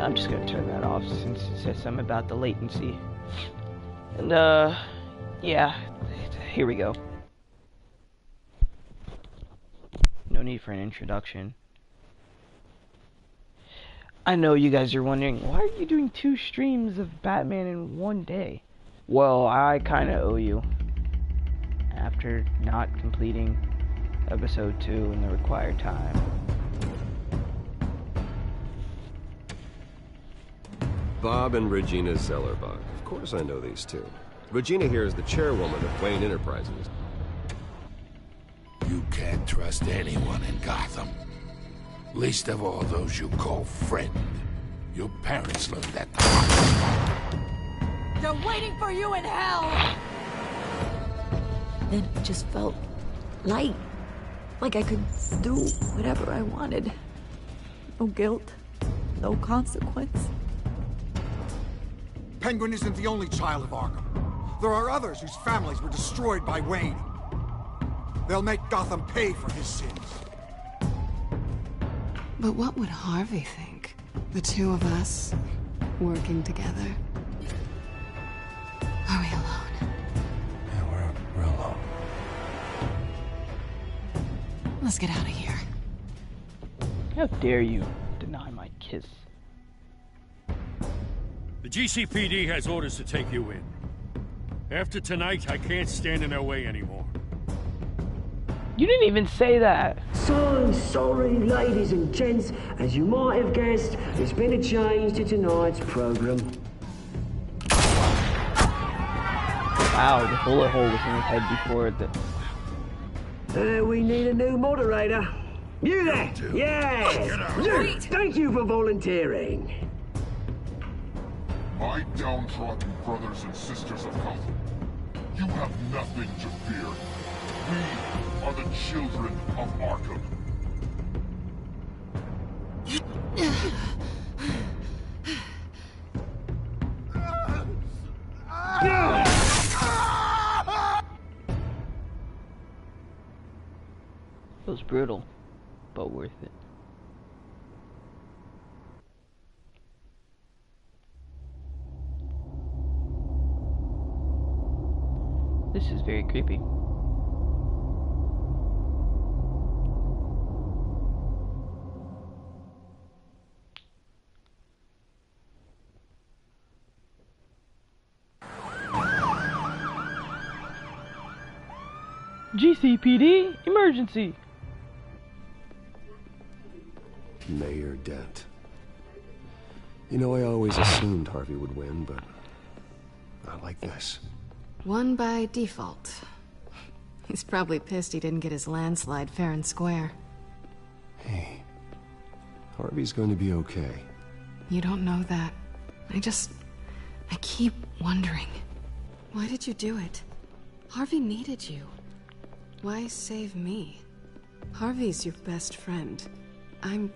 I'm just gonna turn that off since it says something about the latency. And, yeah, here we go. No need for an introduction. I know you guys are wondering, why are you doing 2 streams of Batman in one day? Well, I kinda owe you. After not completing episode 2 in the required time. Bob and Regina Zellerbach. Of course I know these two. Regina here is the chairwoman of Wayne Enterprises. You can't trust anyone in Gotham. Least of all those you call friend. Your parents learned that. They're waiting for you in hell! Then it just felt light. Like I could do whatever I wanted. No guilt, no consequence. Penguin isn't the only child of Arkham. There are others whose families were destroyed by Wayne. They'll make Gotham pay for his sins. But what would Harvey think? The two of us, working together? Are we alone? Yeah, we're alone. Let's get out of here. How dare you deny my kiss? The GCPD has orders to take you in. After tonight, I can't stand in their way anymore. You didn't even say that. So sorry, ladies and gents. As you might have guessed, there's been a change to tonight's program. Wow, the bullet hole was in his head before the... We need a new moderator. You there? Yes! You! Thank you for volunteering. My downtrodden brothers and sisters of Gotham, you have nothing to fear. We are the children of Arkham. It was brutal, but worth it. This is very creepy. GCPD emergency. Mayor Dent. You know, I always assumed Harvey would win, but not like this. Won by default. He's probably pissed he didn't get his landslide fair and square. Hey, Harvey's going to be okay. You don't know that. I keep wondering. Why did you do it? Harvey needed you. Why save me? Harvey's your best friend. I'm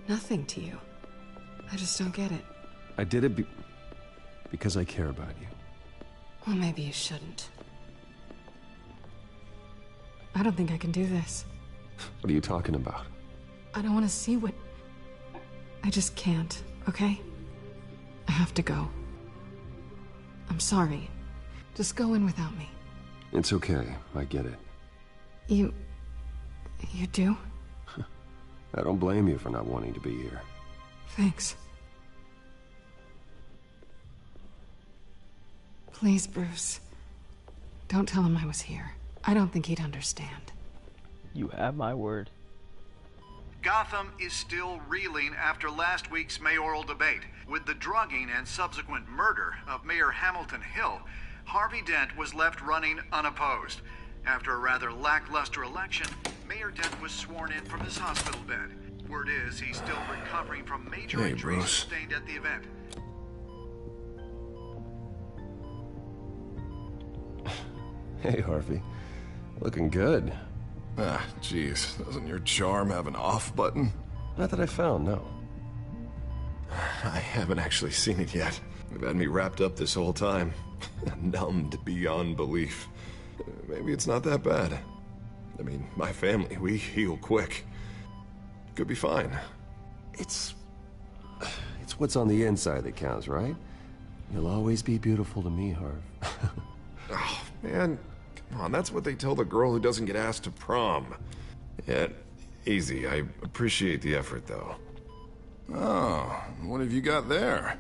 nothing to you. I just don't get it. I did it because I care about you. Well, maybe you shouldn't. I don't think I can do this. What are you talking about? I don't want to see what... I just can't, okay? I have to go. I'm sorry. Just go in without me. It's okay. I get it. You do? I don't blame you for not wanting to be here. Thanks. Please, Bruce. Don't tell him I was here. I don't think he'd understand. You have my word. Gotham is still reeling after last week's mayoral debate. With the drugging and subsequent murder of Mayor Hamilton Hill, Harvey Dent was left running unopposed. After a rather lackluster election, Mayor Dent was sworn in from his hospital bed. Word is he's still recovering from major injuries sustained at the event. Hey, Harvey. Looking good. Ah, jeez. Doesn't your charm have an off button? Not that I found, no. I haven't actually seen it yet. They've had me wrapped up this whole time. Numbed beyond belief. Maybe it's not that bad. I mean, my family, we heal quick. Could be fine. It's It's what's on the inside that counts, right? You'll always be beautiful to me, Harv. Oh, man. Come on, that's what they tell the girl who doesn't get asked to prom. Yeah, easy. I appreciate the effort, though. Oh, what have you got there?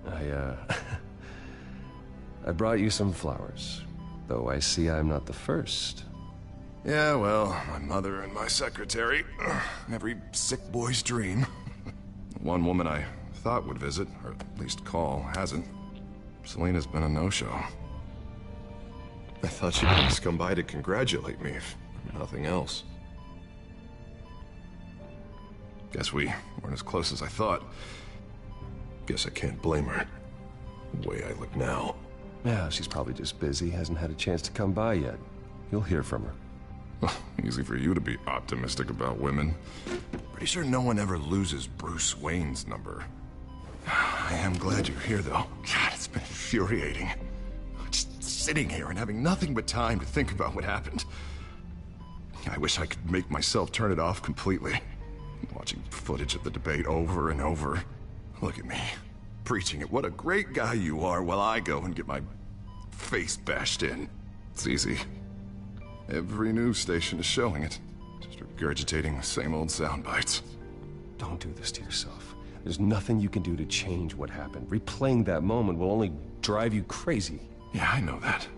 I brought you some flowers. Though I see I'm not the first. Yeah, well, my mother and my secretary. Every sick boy's dream. One woman I thought would visit, or at least call, hasn't. Selena's been a no-show. I thought she'd at least come by to congratulate me, if nothing else. Guess we weren't as close as I thought. Guess I can't blame her. The way I look now. Yeah, she's probably just busy, hasn't had a chance to come by yet. You'll hear from her. Easy for you to be optimistic about women. Pretty sure no one ever loses Bruce Wayne's number. I am glad you're here, though. God, it's been infuriating. Just sitting here and having nothing but time to think about what happened. I wish I could make myself turn it off completely. Watching footage of the debate over and over. Look at me, preaching at what a great guy you are while I go and get my face bashed in. It's easy. Every news station is showing it. Just regurgitating the same old sound bites. Don't do this to yourself. There's nothing you can do to change what happened. Replaying that moment will only drive you crazy. Yeah, I know that.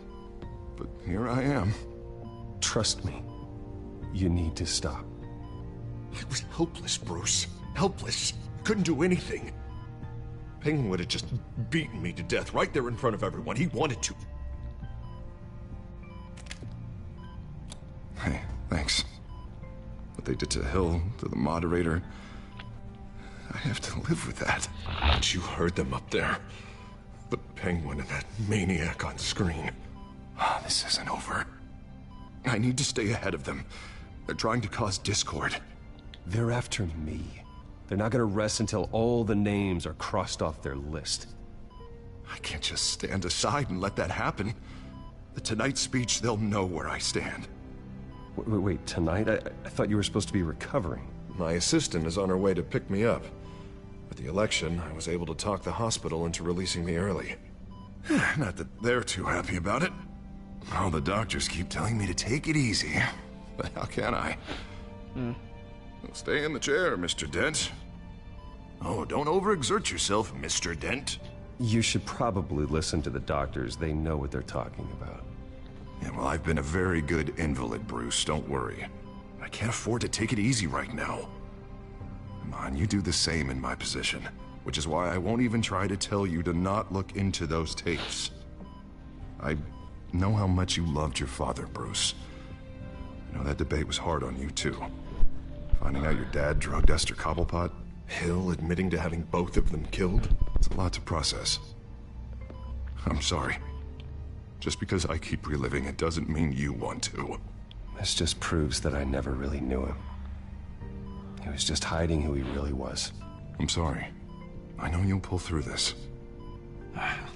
But here I am. Trust me. You need to stop. I was helpless, Bruce. Helpless. Couldn't do anything. Penguin would have just beaten me to death right there in front of everyone. He wanted to. Hey, thanks. What they did to Hill, to the moderator, I have to live with that. But you heard them up there. The Penguin and that maniac on screen. This isn't over. I need to stay ahead of them. They're trying to cause discord. They're after me. They're not gonna rest until all the names are crossed off their list. I can't just stand aside and let that happen. The Tonight speech, they'll know where I stand. Wait, tonight? I thought you were supposed to be recovering. My assistant is on her way to pick me up. With the election, I was able to talk the hospital into releasing me early. Not that they're too happy about it. All the doctors keep telling me to take it easy. But how can I? Stay in the chair, Mr. Dent. Oh, don't overexert yourself, Mr. Dent. You should probably listen to the doctors. They know what they're talking about. Yeah, well, I've been a very good invalid, Bruce. Don't worry. I can't afford to take it easy right now. Come on, you do the same in my position. Which is why I won't even try to tell you to not look into those tapes. I know how much you loved your father, Bruce. I know that debate was hard on you, too. Finding out your dad drugged Esther Cobblepot, Hill admitting to having both of them killed. It's a lot to process. I'm sorry. Just because I keep reliving it doesn't mean you want to. This just proves that I never really knew him. He was just hiding who he really was. I'm sorry. I know you'll pull through this.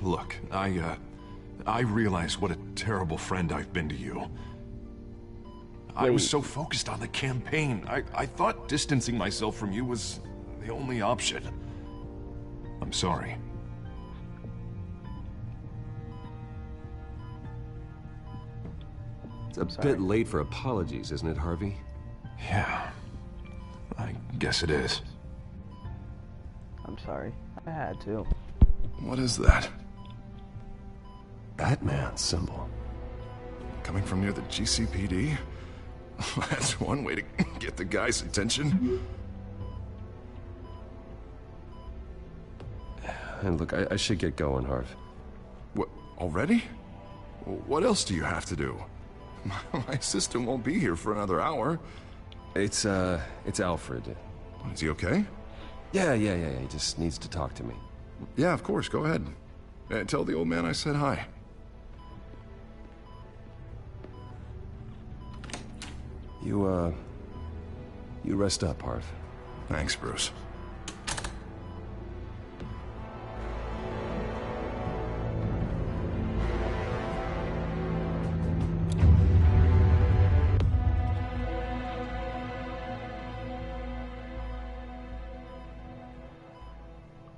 Look, I realize what a terrible friend I've been to you. I was so focused on the campaign. I thought distancing myself from you was the only option. I'm sorry. It's a bit late for apologies, isn't it, Harvey? Yeah. I guess it is. I'm sorry. I had to. What is that? Batman symbol. Coming from near the GCPD? That's one way to get the guy's attention. And look, I should get going, Harv. What, already? What else do you have to do? My assistant won't be here for another hour. It's Alfred. Is he okay? Yeah, he just needs to talk to me. Yeah, of course, go ahead. Tell the old man I said hi. You rest up, Harv. Thanks, Bruce.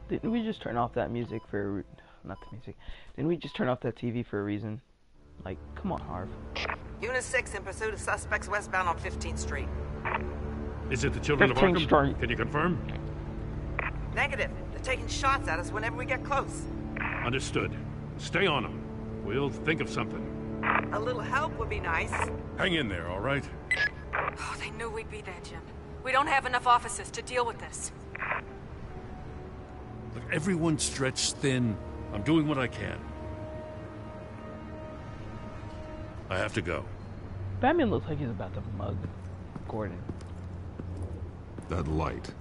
Didn't we just turn off that music for... Not the music. Didn't we just turn off that TV for a reason? Like, come on, Harv. Unit 6 in pursuit of suspects westbound on 15th Street. Is it the Children of 15th Arkham? Street. Can you confirm? Negative. They're taking shots at us whenever we get close. Understood. Stay on them. We'll think of something. A little help would be nice. Hang in there, all right? Oh, they knew we'd be there, Jim. We don't have enough officers to deal with this. Look, everyone's stretched thin. I'm doing what I can. I have to go. Batman looks like he's about to mug Gordon. That light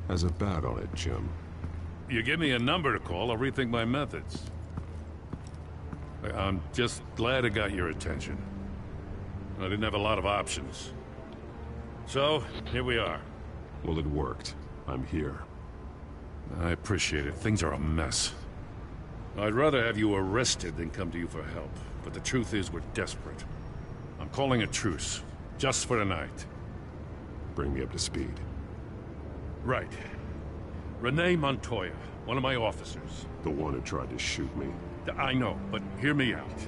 has a bat on it, Jim. You give me a number to call, I'll rethink my methods. I'm just glad it got your attention. I didn't have a lot of options. So, here we are. Well, it worked. I'm here. I appreciate it. Things are a mess. I'd rather have you arrested than come to you for help. But the truth is, we're desperate. I'm calling a truce. Just for tonight. Bring me up to speed. Right. Renee Montoya, one of my officers. The one who tried to shoot me. I know, but hear me out.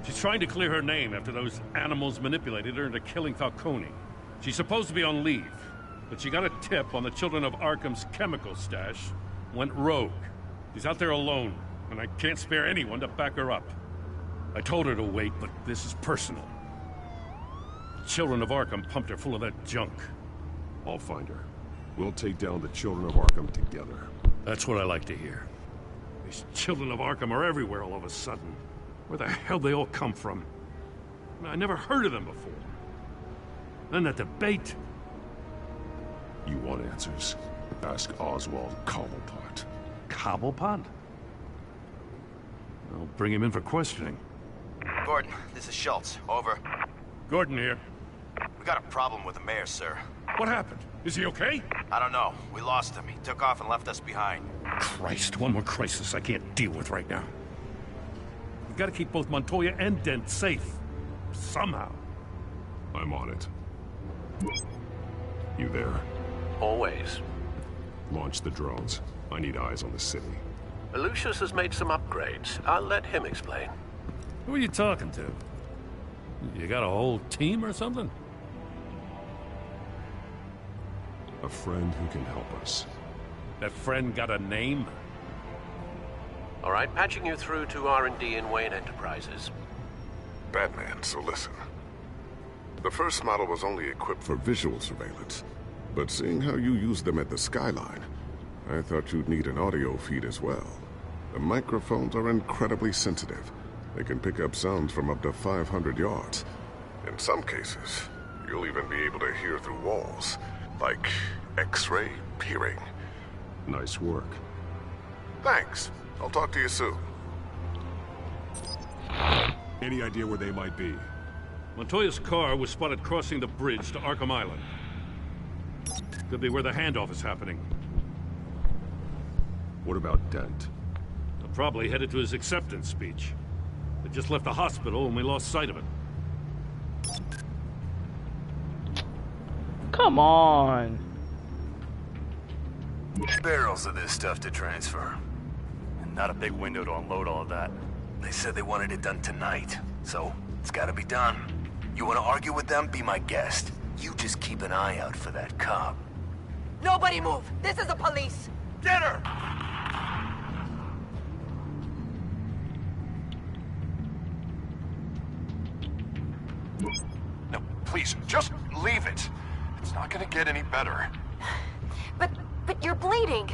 She's trying to clear her name after those animals manipulated her into killing Falcone. She's supposed to be on leave, but she got a tip on the Children of Arkham's chemical stash, went rogue. She's out there alone, and I can't spare anyone to back her up. I told her to wait, but this is personal. The Children of Arkham pumped her full of that junk. I'll find her. We'll take down the Children of Arkham together. That's what I like to hear. These Children of Arkham are everywhere all of a sudden. Where the hell they all come from? I never heard of them before. Then that debate. You want answers? Ask Oswald Cobblepot. Cobblepot? I'll bring him in for questioning. Gordon, this is Schultz. Over. Gordon here. We got a problem with the mayor, sir. What happened? Is he okay? I don't know. We lost him. He took off and left us behind. Christ, one more crisis I can't deal with right now. We've got to keep both Montoya and Dent safe. Somehow. I'm on it. You there? Always. Launch the drones. I need eyes on the city. Lucius has made some upgrades. I'll let him explain. Who are you talking to? You got a whole team or something? A friend who can help us. That friend got a name? All right, patching you through to R&D in Wayne Enterprises. Batman, so listen. The first model was only equipped for visual surveillance. But seeing how you use them at the Skyline, I thought you'd need an audio feed as well. The microphones are incredibly sensitive. They can pick up sounds from up to 500 yards. In some cases, you'll even be able to hear through walls. Like X-ray peering. Nice work. Thanks. I'll talk to you soon. Any idea where they might be? Montoya's car was spotted crossing the bridge to Arkham Island. Could be where the handoff is happening. What about Dent? They're probably headed to his acceptance speech. They just left the hospital and we lost sight of it. Come on. Barrels of this stuff to transfer. And not a big window to unload all of that. They said they wanted it done tonight, so it's gotta be done. You wanna argue with them? Be my guest. You just keep an eye out for that cop. Nobody move! This is the police! Get her! No, please, just leave it. It's not gonna get any better. But you're bleeding.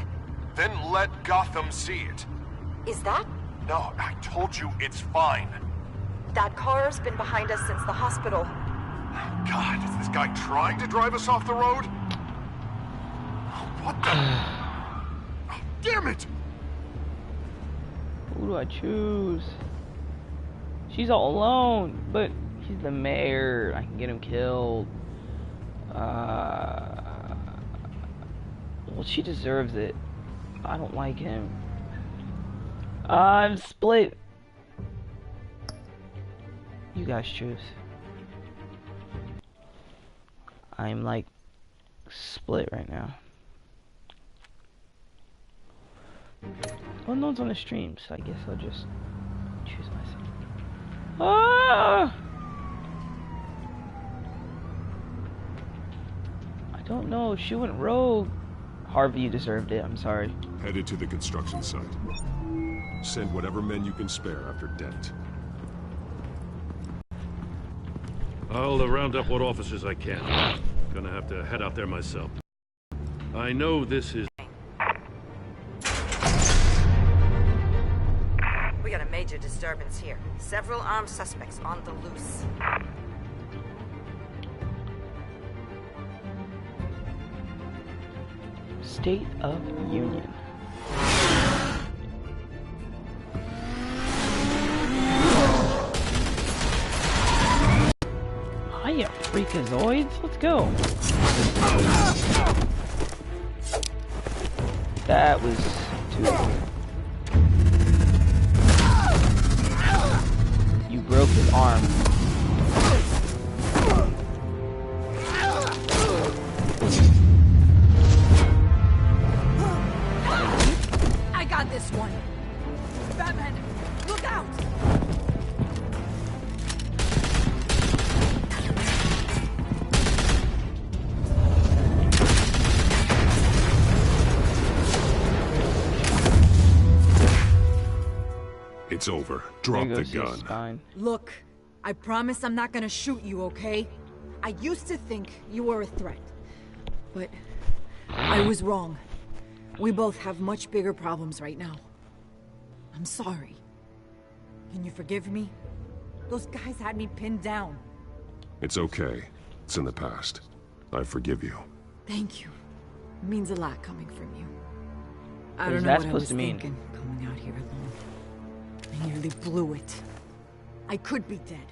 Then let Gotham see it. Is that? No, I told you it's fine. That car's been behind us since the hospital. God, is this guy trying to drive us off the road? What the? Oh, damn it! Who do I choose? She's all alone, but he's the mayor. I can get him killed. Well, she deserves it. I don't like him. I'm split. You guys choose. I'm like split right now. Well, no one's on the stream, so I guess I'll just choose myself. Ah! I don't know. She went rogue. Harvey, you deserved it. I'm sorry. Headed to the construction site. Send whatever men you can spare after Dent. I'll round up what officers I can. Gonna have to head out there myself. I know this is... We got a major disturbance here. Several armed suspects on the loose. State of Union. Hiya, freakazoids. Let's go. That was too... You broke his arm. I got this one. Batman, look out! It's over. Drop the gun. Look, I promise I'm not gonna shoot you, okay? I used to think you were a threat. But I was wrong. We both have much bigger problems right now. I'm sorry. Can you forgive me? Those guys had me pinned down. It's okay. It's in the past. I forgive you. Thank you. It means a lot coming from you. I What don't is know that what I supposed was to mean? thinking coming out here alone. I nearly blew it. I could be dead.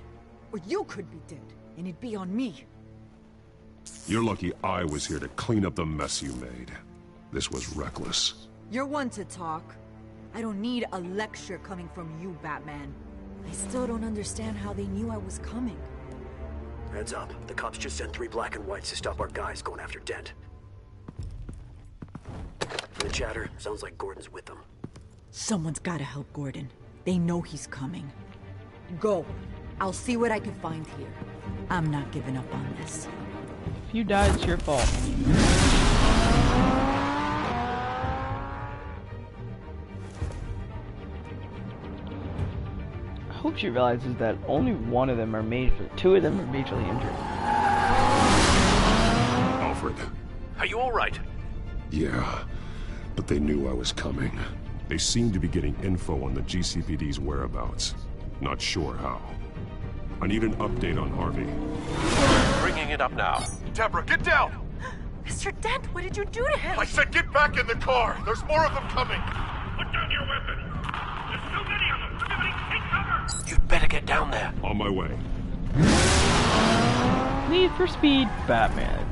Or you could be dead. And it'd be on me. You're lucky I was here to clean up the mess you made. This was reckless. You're one to talk. I don't need a lecture coming from you, Batman. I still don't understand how they knew I was coming. Heads up. The cops just sent 3 black and whites to stop our guys going after Dent. From the chatter, sounds like Gordon's with them. Someone's gotta help Gordon. They know he's coming. Go. I'll see what I can find here. I'm not giving up on this. If you die, it's your fault. I hope she realizes that only one of them are two of them are majorly injured. Alfred. Are you all right? Yeah, but they knew I was coming. They seem to be getting info on the GCPD's whereabouts. Not sure how. I need an update on Harvey. Bringing it up now. Deborah, get down! Mr. Dent, what did you do to him? I said get back in the car! There's more of them coming! Put down your weapon! There's so many of them! Everybody take cover! You'd better get down there. On my way. Need for Speed Batman.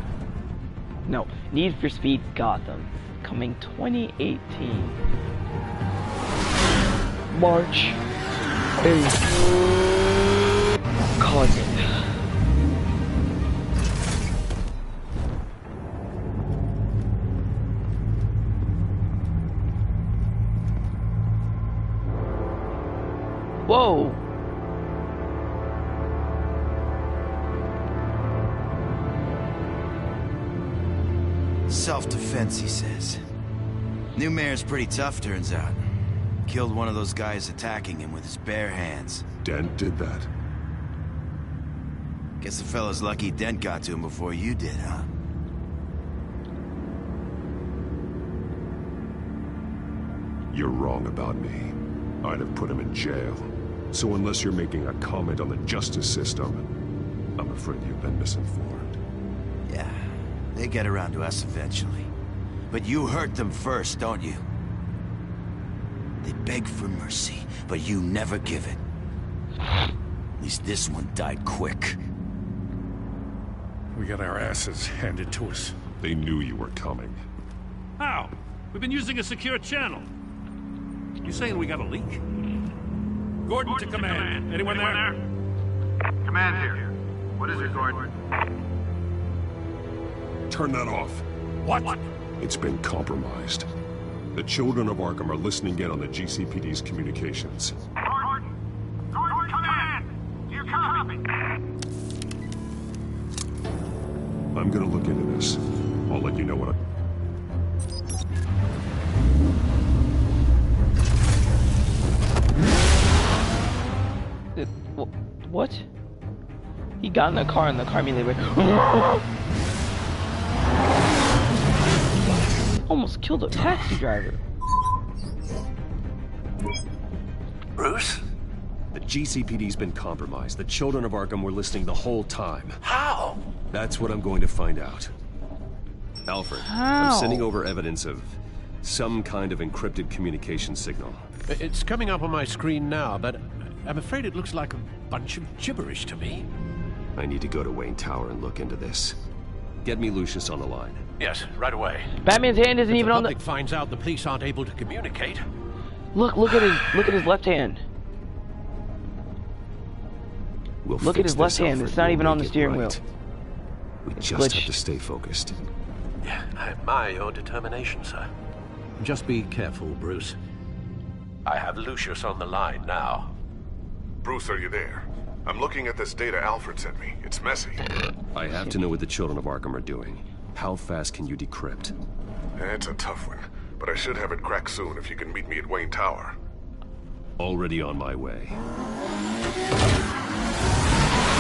No, Need for Speed Gotham. Coming 2018. March 8th. Cousin. Whoa! Self-defense, he says. New mayor's pretty tough, turns out. Killed one of those guys attacking him with his bare hands. Dent did that? Guess the fella's lucky Dent got to him before you did, huh? You're wrong about me. I'd have put him in jail. So unless you're making a comment on the justice system, I'm afraid you've been misinformed. Yeah, they get around to us eventually. But you hurt them first, don't you? They beg for mercy, but you never give it. At least this one died quick. We got our asses handed to us. They knew you were coming. How? We've been using a secure channel. You saying we got a leak? Gordon to command. Anyone there? Command here. What is it, Gordon? Turn that off. What? It's been compromised. The children of Arkham are listening in on the GCPD's communications. Gordon, come in! You copy? I'm gonna look into this. I'll let you know what What? He got in the car and the car immediately went. Almost killed a taxi driver. Bruce? The GCPD's been compromised. The children of Arkham were listening the whole time. How? That's what I'm going to find out. Alfred, How? I'm sending over evidence of some kind of encrypted communication signal. It's coming up on my screen now, but I'm afraid it looks like a bunch of gibberish to me. I need to go to Wayne Tower and look into this. Get me Lucius on the line. Yes, right away. Batman's hand isn't even on the. If the public finds out the police aren't able to communicate. Look at his left hand. Look at his left hand. It's not even on the steering wheel. We just have to stay focused. Yeah, I admire your determination, sir. Just be careful, Bruce. I have Lucius on the line now. Bruce, are you there? I'm looking at this data Alfred sent me. It's messy. I have to know what the children of Arkham are doing. How fast can you decrypt? It's a tough one, but I should have it cracked soon if you can meet me at Wayne Tower. Already on my way.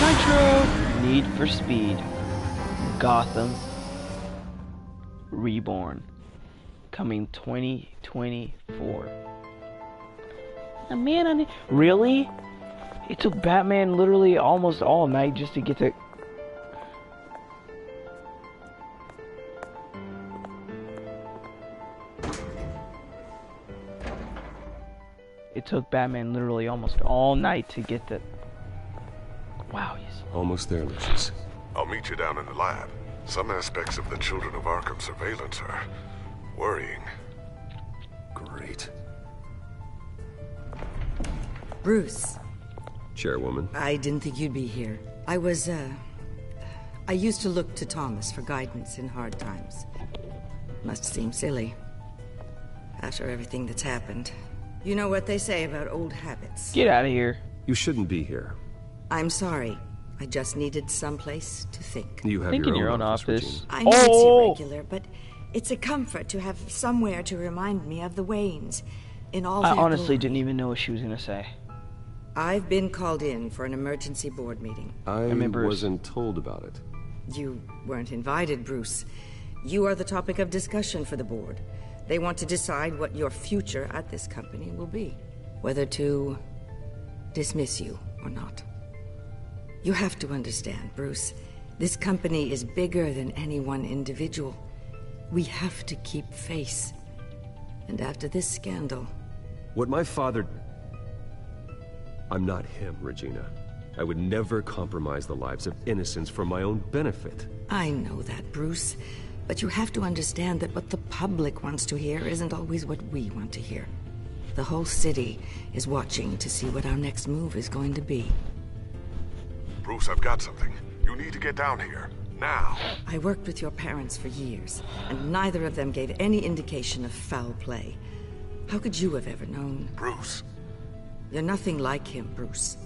Nitro! Need for Speed. Gotham Reborn. Coming 2024. A man on it. Really? It took Batman literally almost all night just to get to. It took Batman literally almost all night to get the. Wow, he's almost there, Lucius. I'll meet you down in the lab. Some aspects of the Children of Arkham surveillance are worrying. Great. Bruce. Chairwoman. I didn't think you'd be here. I used to look to Thomas for guidance in hard times. Must seem silly. After everything that's happened. You know what they say about old habits. Get out of here. You shouldn't be here. I'm sorry. I just needed someplace to think. You have your own office. I know it's irregular, but it's a comfort to have somewhere to remind me of the Waynes in all their I honestly glory. didn't even know what she was gonna say. I've been called in for an emergency board meeting. I wasn't told about it. You weren't invited, Bruce. You are the topic of discussion for the board. They want to decide what your future at this company will be. Whether to dismiss you or not. You have to understand, Bruce. This company is bigger than any one individual. We have to keep face. And after this scandal... What my father... I'm not him, Regina. I would never compromise the lives of innocents for my own benefit. I know that, Bruce. But you have to understand that what the public wants to hear isn't always what we want to hear. The whole city is watching to see what our next move is going to be. Bruce, I've got something. You need to get down here. Now. I worked with your parents for years, and neither of them gave any indication of foul play. How could you have ever known? Bruce. You're nothing like him, Bruce.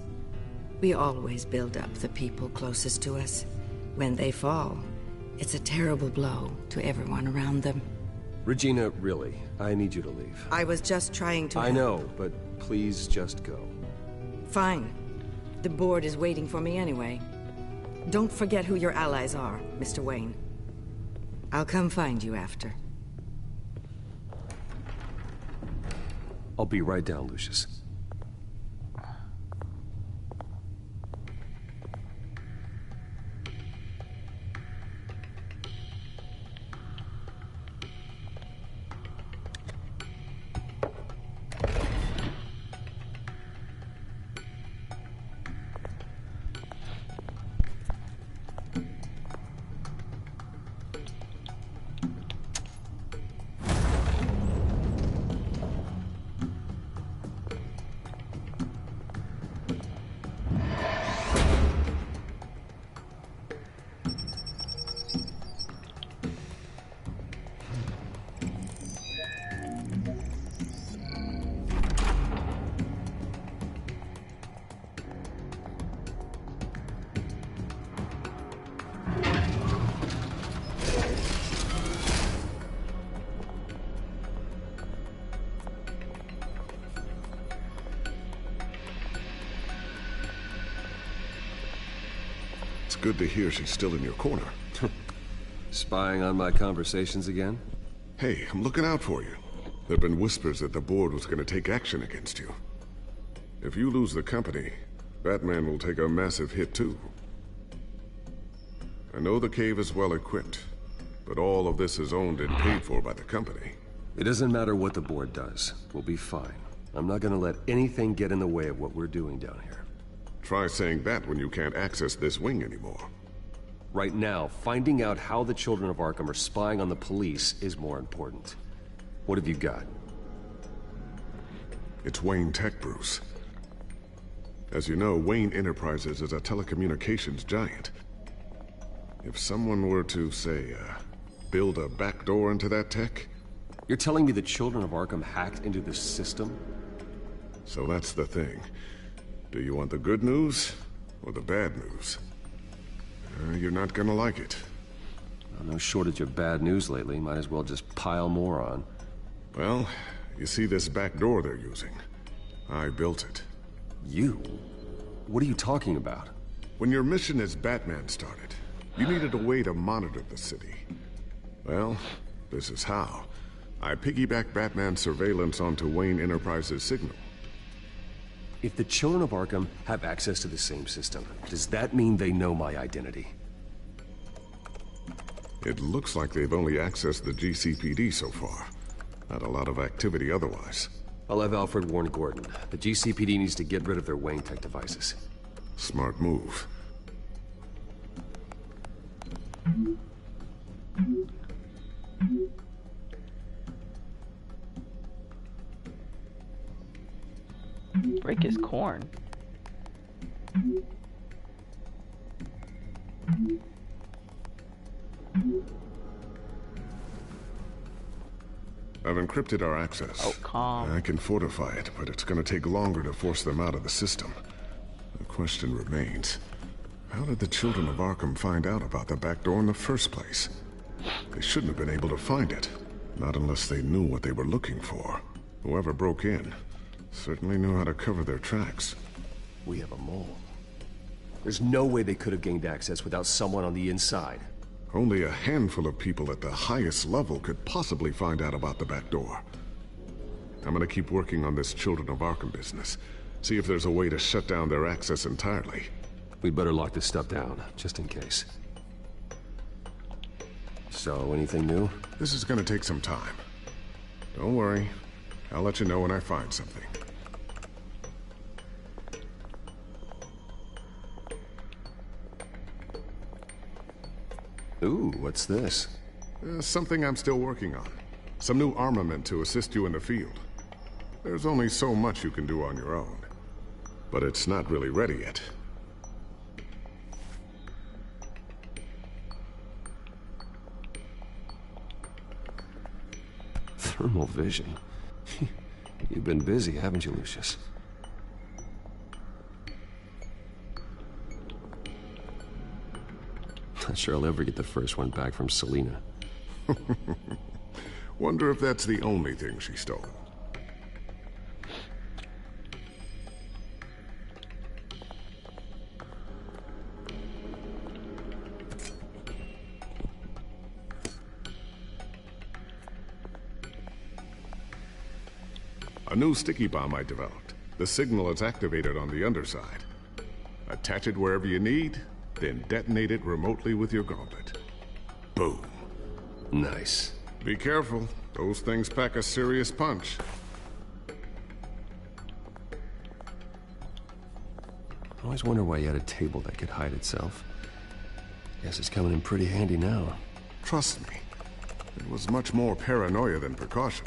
We always build up the people closest to us. When they fall, it's a terrible blow to everyone around them. Regina, really, I need you to leave. I was just trying to I know, but please just go. Fine. The board is waiting for me anyway. Don't forget who your allies are, Mr. Wayne. I'll come find you after. I'll be right down, Lucius. good to hear she's still in your corner. Spying on my conversations again? Hey, I'm looking out for you. There have been whispers that the board was going to take action against you. If you lose the company, Batman will take a massive hit too. I know the cave is well equipped, but all of this is owned and paid for by the company. It doesn't matter what the board does. We'll be fine. I'm not gonna let anything get in the way of what we're doing down here. Try saying that when you can't access this wing anymore. Right now, finding out how the children of Arkham are spying on the police is more important. What have you got? It's Wayne Tech, Bruce. As you know, Wayne Enterprises is a telecommunications giant. If someone were to, say, build a backdoor into that tech... You're telling me the children of Arkham hacked into this system? So that's the thing. Do you want the good news or the bad news? You're not gonna like it. Well, no shortage of bad news lately. Might as well just pile more on. Well, you see this back door they're using? I built it. You? What are you talking about? When your mission as Batman started, you needed a way to monitor the city. Well, this is how. I piggybacked Batman's surveillance onto Wayne Enterprises' signal. If the children of Arkham have access to the same system, does that mean they know my identity? It looks like they've only accessed the GCPD so far. Not a lot of activity otherwise. I'll have Alfred warn Gordon. The GCPD needs to get rid of their Wayne Tech devices. Smart move. Break his corn. I've encrypted our access. Oh, calm. I can fortify it, but it's gonna take longer to force them out of the system. The question remains, how did the children of Arkham find out about the back door in the first place? They shouldn't have been able to find it. Not unless they knew what they were looking for. Whoever broke in certainly knew how to cover their tracks. We have a mole. There's no way they could have gained access without someone on the inside. Only a handful of people at the highest level could possibly find out about the back door. I'm gonna keep working on this Children of Arkham business. See if there's a way to shut down their access entirely. We'd better lock this stuff down, just in case. So, anything new? This is gonna take some time. Don't worry. I'll let you know when I find something. Ooh, what's this? Something I'm still working on. Some new armament to assist you in the field. There's only so much you can do on your own. But it's not really ready yet. Thermal vision. You've been busy, haven't you, Lucius? Not sure I'll ever get the first one back from Selina. Wonder if that's the only thing she stole. A new sticky bomb I developed. The signal is activated on the underside. Attach it wherever you need, then detonate it remotely with your gauntlet. Boom. Nice. Be careful. Those things pack a serious punch. I always wonder why you had a table that could hide itself. Guess it's coming in pretty handy now. Trust me. It was much more paranoia than precaution.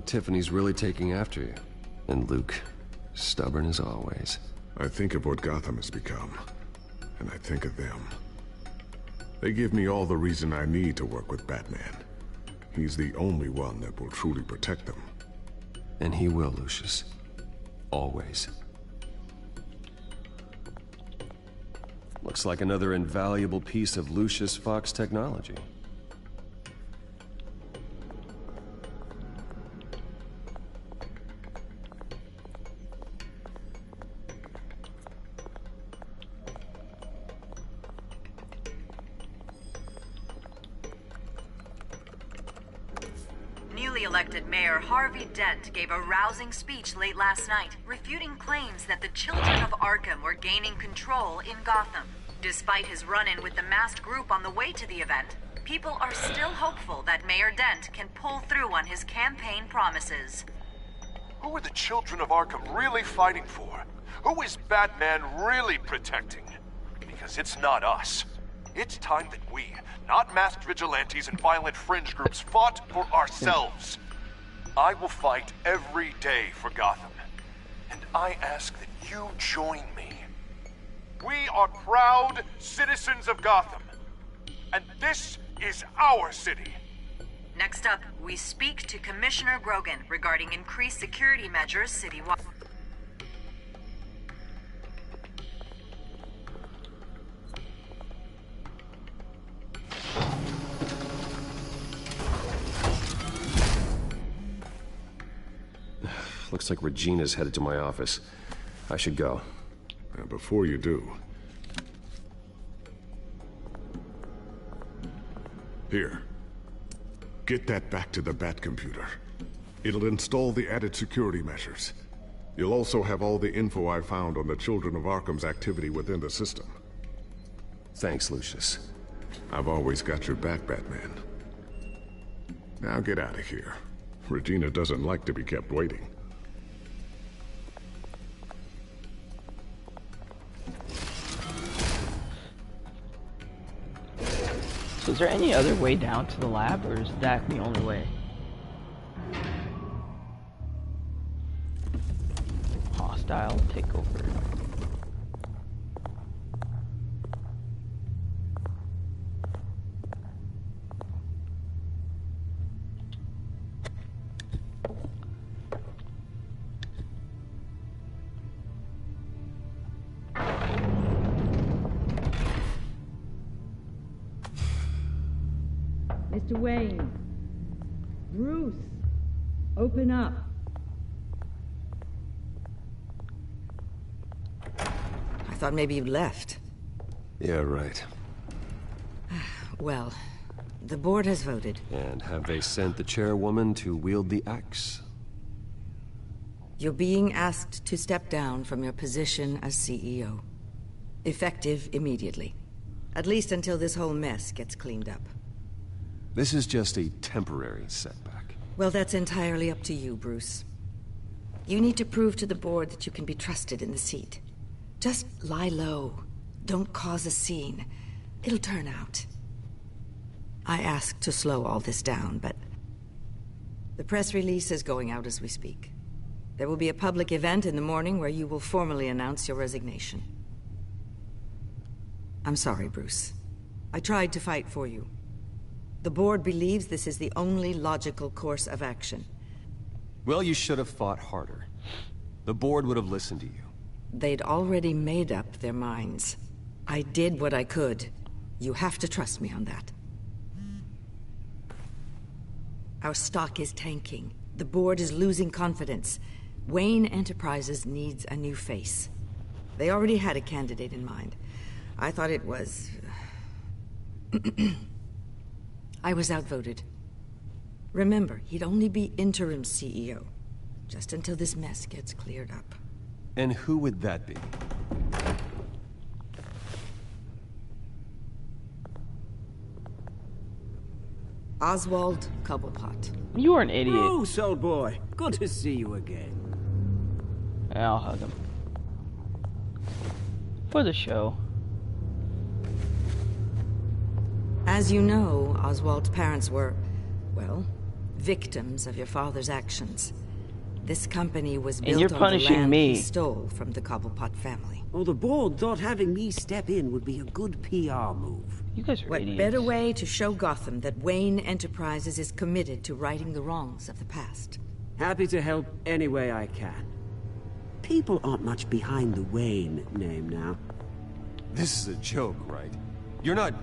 Tiffany's really taking after you. And Luke, stubborn as always. I think of what Gotham has become, and I think of them. They give me all the reason I need to work with Batman. He's the only one that will truly protect them. And he will, Lucius. Always. Looks like another invaluable piece of Lucius Fox technology. newly elected Mayor Harvey Dent gave a rousing speech late last night, refuting claims that the children of Arkham were gaining control in Gotham. Despite his run-in with the masked group on the way to the event, people are still hopeful that Mayor Dent can pull through on his campaign promises. Who are the children of Arkham really fighting for? Who is Batman really protecting? Because it's not us. It's time that we, not masked vigilantes and violent fringe groups, fought for ourselves. I will fight every day for Gotham. And I ask that you join me. We are proud citizens of Gotham. And this is our city. Next up, we speak to Commissioner Grogan regarding increased security measures citywide. Looks like Regina's headed to my office. I should go. Before you do... Here. Get that back to the Bat computer. It'll install the added security measures. You'll also have all the info I found on the Children of Arkham's activity within the system. Thanks, Lucius. I've always got your back, Batman. Now get out of here. Regina doesn't like to be kept waiting. So is there any other way down to the lab, or is that the only way? Hostile takeover. Mr. Wayne. Bruce. Open up. I thought maybe you'd left. Yeah, right. Well, the board has voted. And have they sent the chairwoman to wield the axe? You're being asked to step down from your position as CEO. Effective immediately. At least until this whole mess gets cleaned up. This is just a temporary setback. Well, that's entirely up to you, Bruce. You need to prove to the board that you can be trusted in the seat. Just lie low. Don't cause a scene. It'll turn out. I asked to slow all this down, but... the press release is going out as we speak. There will be a public event in the morning where you will formally announce your resignation. I'm sorry, Bruce. I tried to fight for you. The board believes this is the only logical course of action. Well, you should have fought harder. The board would have listened to you. They'd already made up their minds. I did what I could. You have to trust me on that. Our stock is tanking. The board is losing confidence. Wayne Enterprises needs a new face. They already had a candidate in mind. I thought it was... I was outvoted. Remember, he'd only be interim CEO, just until this mess gets cleared up. And who would that be? Oswald Cobblepot. You are an idiot. Bruce, old boy. Good to see you again. Yeah, I'll hug him. For the show. As you know, Oswald's parents were, well, victims of your father's actions. This company was built on the land he stole from the Cobblepot family. Well, the board thought having me step in would be a good PR move. You guys are What idiots. better way to show Gotham that Wayne Enterprises is committed to righting the wrongs of the past? Happy to help any way I can. People aren't much behind the Wayne name now. This is a joke, right? You're not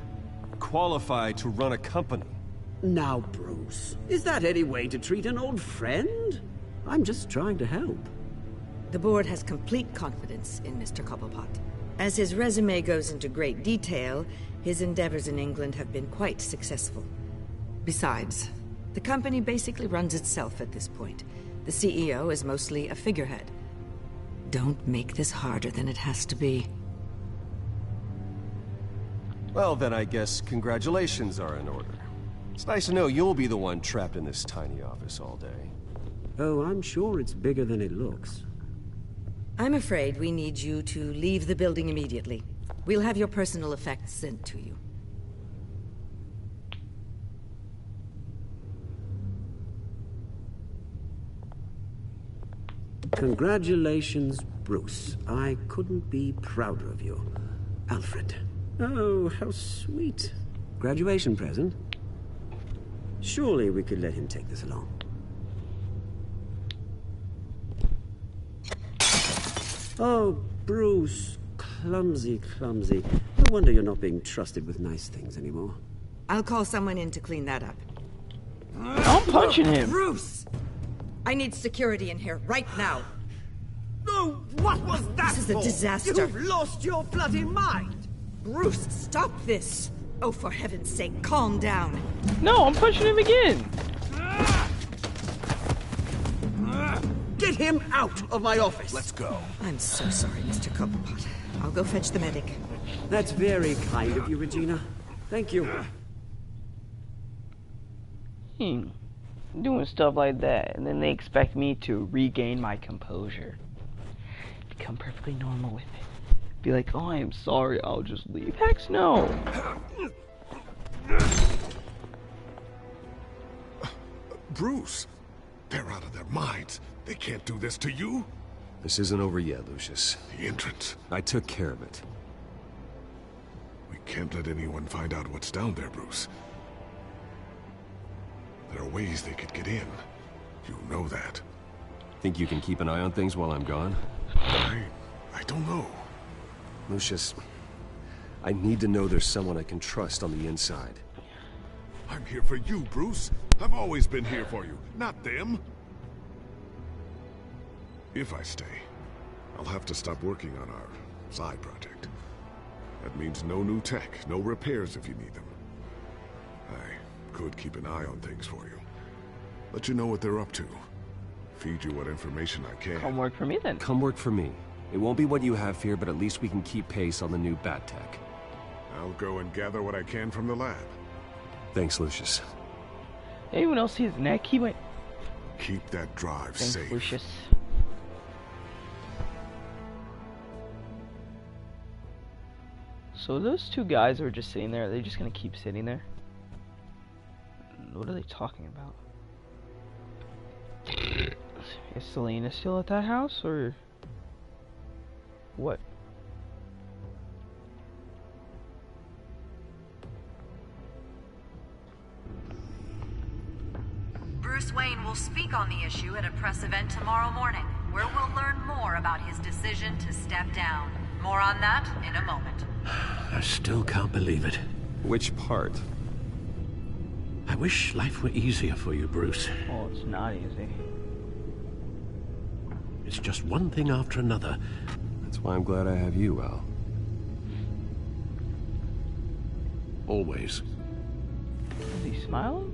qualified to run a company. Now, Bruce, is that any way to treat an old friend? I'm just trying to help. The board has complete confidence in Mr. Cobblepot. As his resume goes into great detail, his endeavors in England have been quite successful. Besides, The company basically runs itself at this point. The CEO is mostly a figurehead. Don't make this harder than it has to be. Well, then I guess congratulations are in order. It's nice to know you'll be the one trapped in this tiny office all day. Oh, I'm sure it's bigger than it looks. I'm afraid we need you to leave the building immediately. We'll have your personal effects sent to you. Congratulations, Bruce. I couldn't be prouder of you. Alfred. Oh, how sweet. Graduation present? Surely we could let him take this along. Oh, Bruce. Clumsy, clumsy. No wonder you're not being trusted with nice things anymore. I'll call someone in to clean that up. I'm punching him. Bruce! I need security in here, right now. No, what was that? This is a disaster. You've lost your bloody mind! Bruce, stop this! Oh, for heaven's sake, calm down. No, I'm punching him again. Get him out of my office! Let's go. I'm so sorry, Mr. Cobblepot. I'll go fetch the medic. That's very kind of you, Regina. Thank you. Doing stuff like that, and then they expect me to regain my composure. Become perfectly normal with it. Be like, oh, I am sorry, I'll just leave. Heck no! Bruce, they're out of their minds. They can't do this to you. This isn't over yet, Lucius. The entrance. I took care of it. We can't let anyone find out what's down there, Bruce. There are ways they could get in. You know that. Think you can keep an eye on things while I'm gone? I don't know. Lucius, I need to know there's someone I can trust on the inside. I'm here for you, Bruce. I've always been here for you, not them. If I stay, I'll have to stop working on our side project. That means no new tech, no repairs if you need them. I could keep an eye on things for you. Let you know what they're up to. Feed you what information I can. Come work for me then. Come work for me. It won't be what you have here, but at least we can keep pace on the new bat tech. I'll go and gather what I can from the lab. Thanks, Lucius. Anyone else see his neck? He went... Keep that drive Thanks, safe. Lucius. So those two guys were just sitting there. Are they just gonna keep sitting there? What are they talking about? Is Selena still at that house, or what? Bruce Wayne will speak on the issue at a press event tomorrow morning, where we'll learn more about his decision to step down. More on that in a moment. I still can't believe it. Which part? I wish life were easier for you, Bruce. Oh, it's not easy. It's just one thing after another. That's why I'm glad I have you, Al. Always. Is he smiling?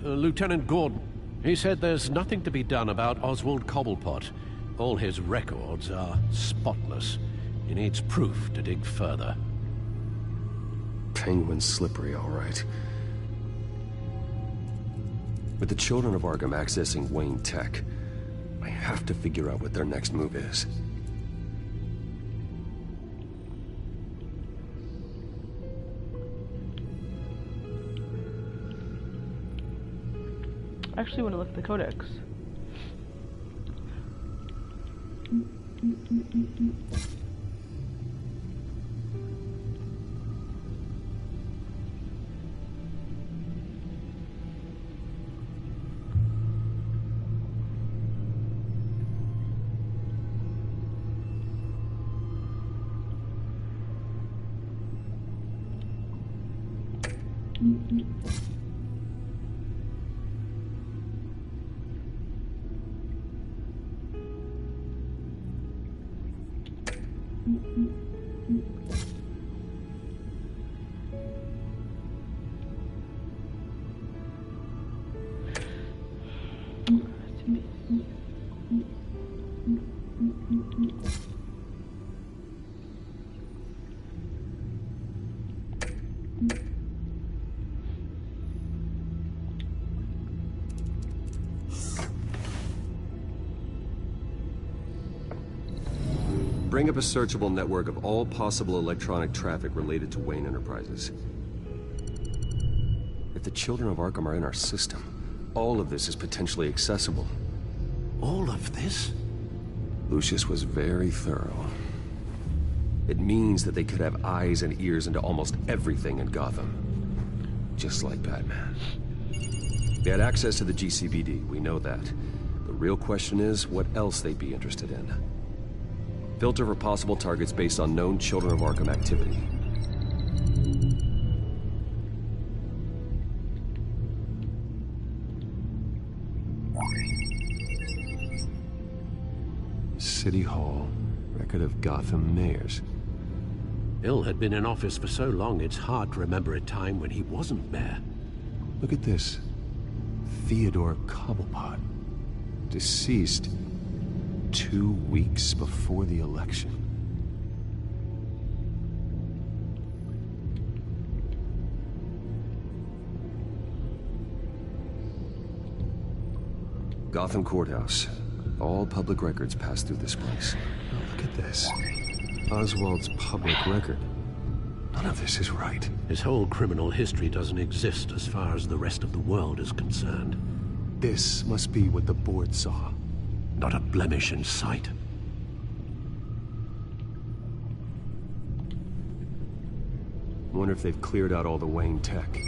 Lieutenant Gordon. He said there's nothing to be done about Oswald Cobblepot. All his records are spotless. He needs proof to dig further. Penguin's slippery, all right. With the children of Arkham accessing Wayne Tech, I have to figure out what their next move is. I actually want to look at the codex. Bring up a searchable network of all possible electronic traffic related to Wayne Enterprises. If the children of Arkham are in our system, all of this is potentially accessible. All of this? Lucius was very thorough. It means that they could have eyes and ears into almost everything in Gotham. Just like Batman. They had access to the GCPD, we know that. The real question is, what else they'd be interested in. Filter for possible targets based on known Children of Arkham activity. City Hall, record of Gotham mayors. Hill had been in office for so long, it's hard to remember a time when he wasn't mayor. Look at this. Theodore Cobblepot. Deceased 2 weeks before the election. Gotham Courthouse. All public records pass through this place. Oh, look at this. Oswald's public record. None of this is right. His whole criminal history doesn't exist as far as the rest of the world is concerned. This must be what the board saw. Not a blemish in sight. Wonder if they've cleared out all the Wayne tech.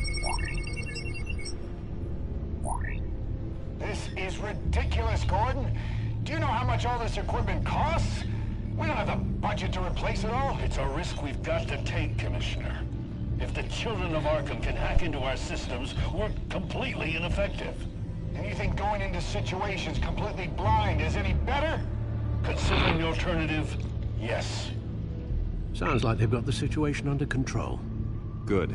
This is ridiculous, Gordon. Do you know how much all this equipment costs? We don't have the budget to replace it all. It's a risk we've got to take, Commissioner. If the children of Arkham can hack into our systems, we're completely ineffective. And you think going into situations completely blind is any better? Considering the alternative, yes. Sounds like they've got the situation under control. Good.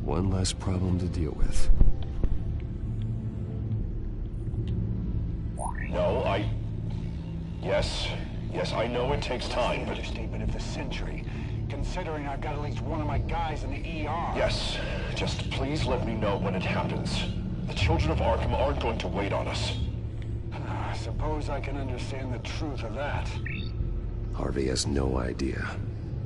One less problem to deal with. No, Yes, I know it takes time, but... Understatement of the century, considering I've got at least one of my guys in the ER. Yes, just please let me know when it happens. The children of Arkham aren't going to wait on us. I suppose I can understand the truth of that. Harvey has no idea.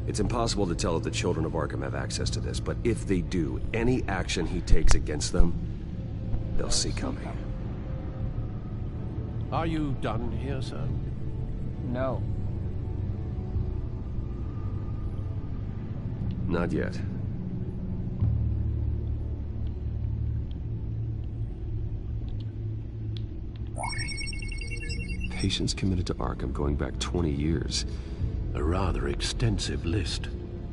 It's impossible to tell if the children of Arkham have access to this, but if they do, any action he takes against them, they'll see coming. Are you done here, sir? No. Not yet. Patients committed to Arkham going back 20 years. A rather extensive list.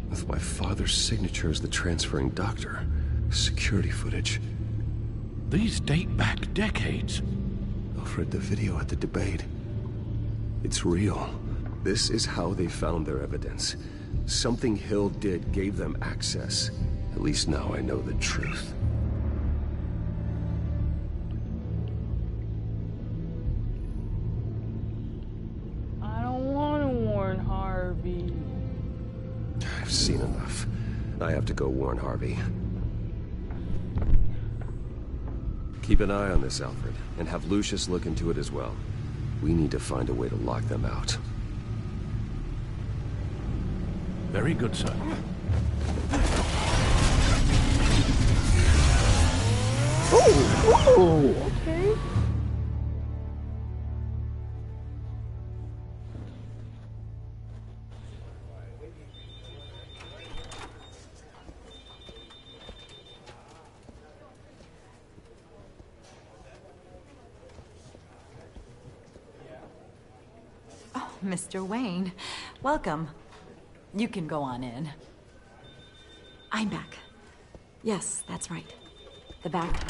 With my father's signature as the transferring doctor. Security footage. These date back decades. Alfred, the video at the debate. It's real. This is how they found their evidence. Something Hill did gave them access. At least now I know the truth. I don't want to warn Harvey. I've seen enough. I have to go warn Harvey. Keep an eye on this, Alfred, and have Lucius look into it as well. We need to find a way to lock them out. Very good, sir. Oh, okay. Mr. Wayne, welcome. You can go on in. I'm back. Yes, that's right. The back.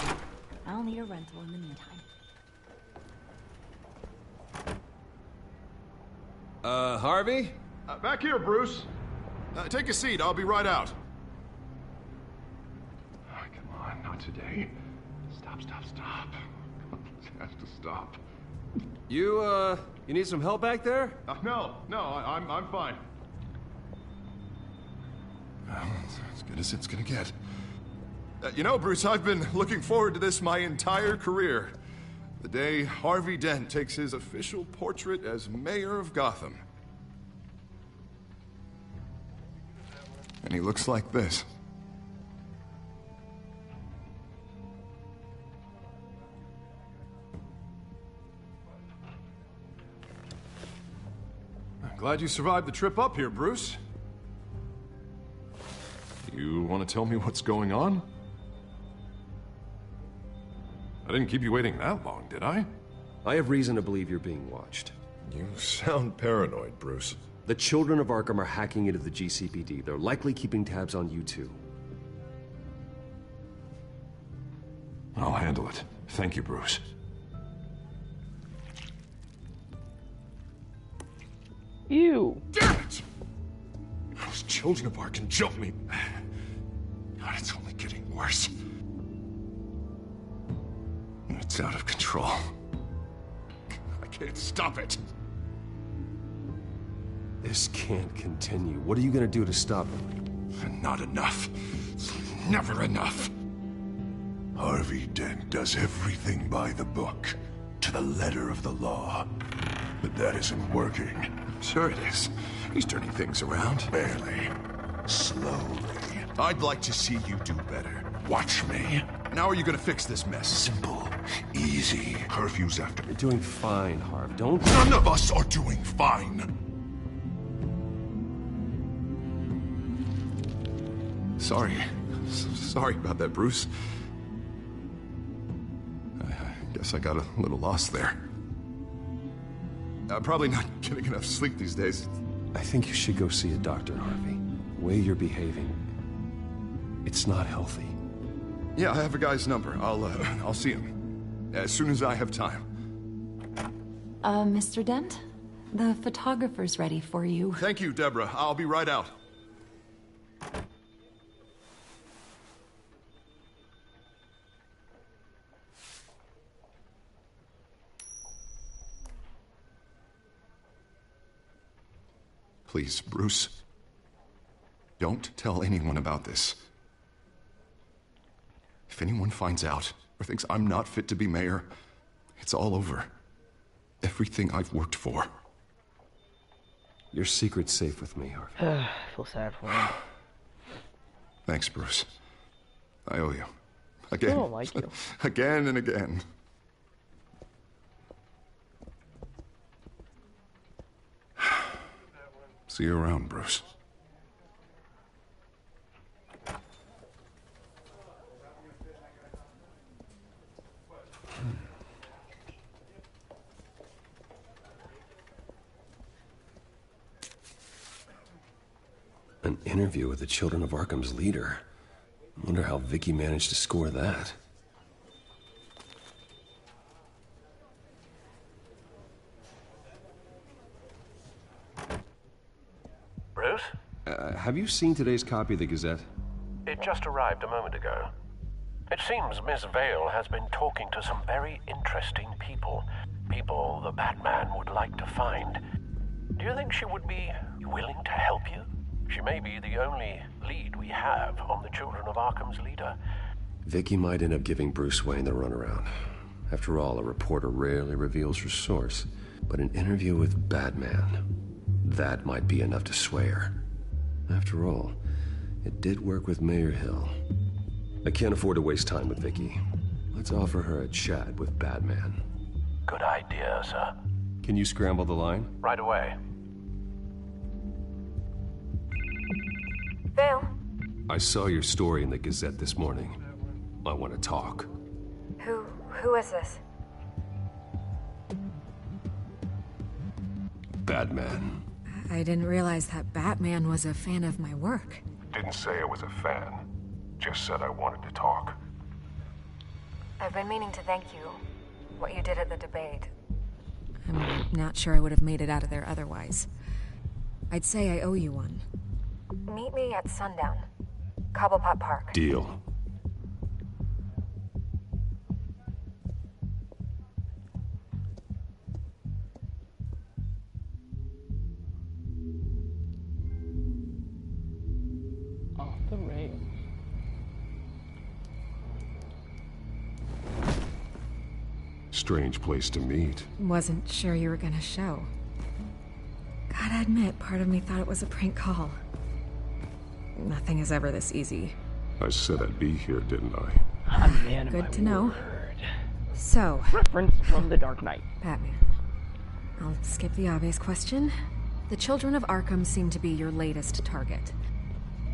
I'll need a rental in the meantime. Harvey? Back here, Bruce. Take a seat. I'll be right out. Oh, come on, not today. Stop. It has to stop. You need some help back there? No, I'm fine. Well, it's as good as it's gonna get. You know, Bruce, I've been looking forward to this my entire career. The day Harvey Dent takes his official portrait as mayor of Gotham. And he looks like this. Glad you survived the trip up here, Bruce. You want to tell me what's going on? I didn't keep you waiting that long, did I? I have reason to believe you're being watched. You sound paranoid, Bruce. The children of Arkham are hacking into the GCPD. They're likely keeping tabs on you too. I'll handle it. Thank you, Bruce. Ew. Damn it! Those children of Arkham jumped me. God, it's only getting worse. It's out of control. I can't stop it. This can't continue. What are you gonna do to stop it? Not enough. Never enough. Harvey Dent does everything by the book, to the letter of the law. But that isn't working. Sure it is. He's turning things around. Barely. Slowly. I'd like to see you do better. Watch me. Now are you gonna fix this mess? Simple. Easy. Curfews after. You're doing fine, Harv. Don't... None of us are doing fine. Sorry. Sorry about that, Bruce. I guess I got a little lost there. I'm probably not getting enough sleep these days. I think you should go see a doctor, Harvey. The way you're behaving, it's not healthy. Yeah, I have a guy's number. I'll see him as soon as I have time. Mr. Dent? The photographer's ready for you. Thank you, Deborah. I'll be right out. Please, Bruce. Don't tell anyone about this. If anyone finds out or thinks I'm not fit to be mayor, it's all over. Everything I've worked for. Your secret's safe with me, Harvey. I feel sad for him. Thanks, Bruce. I owe you. Again. I don't like you. Again and again. See you around, Bruce. An interview with the Children of Arkham's leader. I wonder how Vicky managed to score that. Bruce? Have you seen today's copy of the Gazette? It just arrived a moment ago. It seems Miss Vale has been talking to some very interesting people. People the Batman would like to find. Do you think she would be willing to help you? She may be the only lead we have on the Children of Arkham's leader. Vicky might end up giving Bruce Wayne the runaround. After all, a reporter rarely reveals her source. But an interview with Batman, that might be enough to sway her. After all, it did work with Mayor Hill. I can't afford to waste time with Vicky. Let's offer her a chat with Batman. Good idea, sir. Can you scramble the line? Right away. Vale? I saw your story in the Gazette this morning. I want to talk. Who is this? Batman. I didn't realize that Batman was a fan of my work. Didn't say I was a fan. Just said I wanted to talk. I've been meaning to thank you. What you did at the debate. I'm not sure I would have made it out of there otherwise. I'd say I owe you one. Meet me at sundown. Cobblepot Park. Deal. Off the rail. Strange place to meet. Wasn't sure you were gonna show. Gotta admit, part of me thought it was a prank call. Nothing is ever this easy. I said I'd be here, didn't I? I'm a man of my Good to know. word. So... Reference from The Dark Knight. Batman. I'll skip the obvious question. The children of Arkham seem to be your latest target.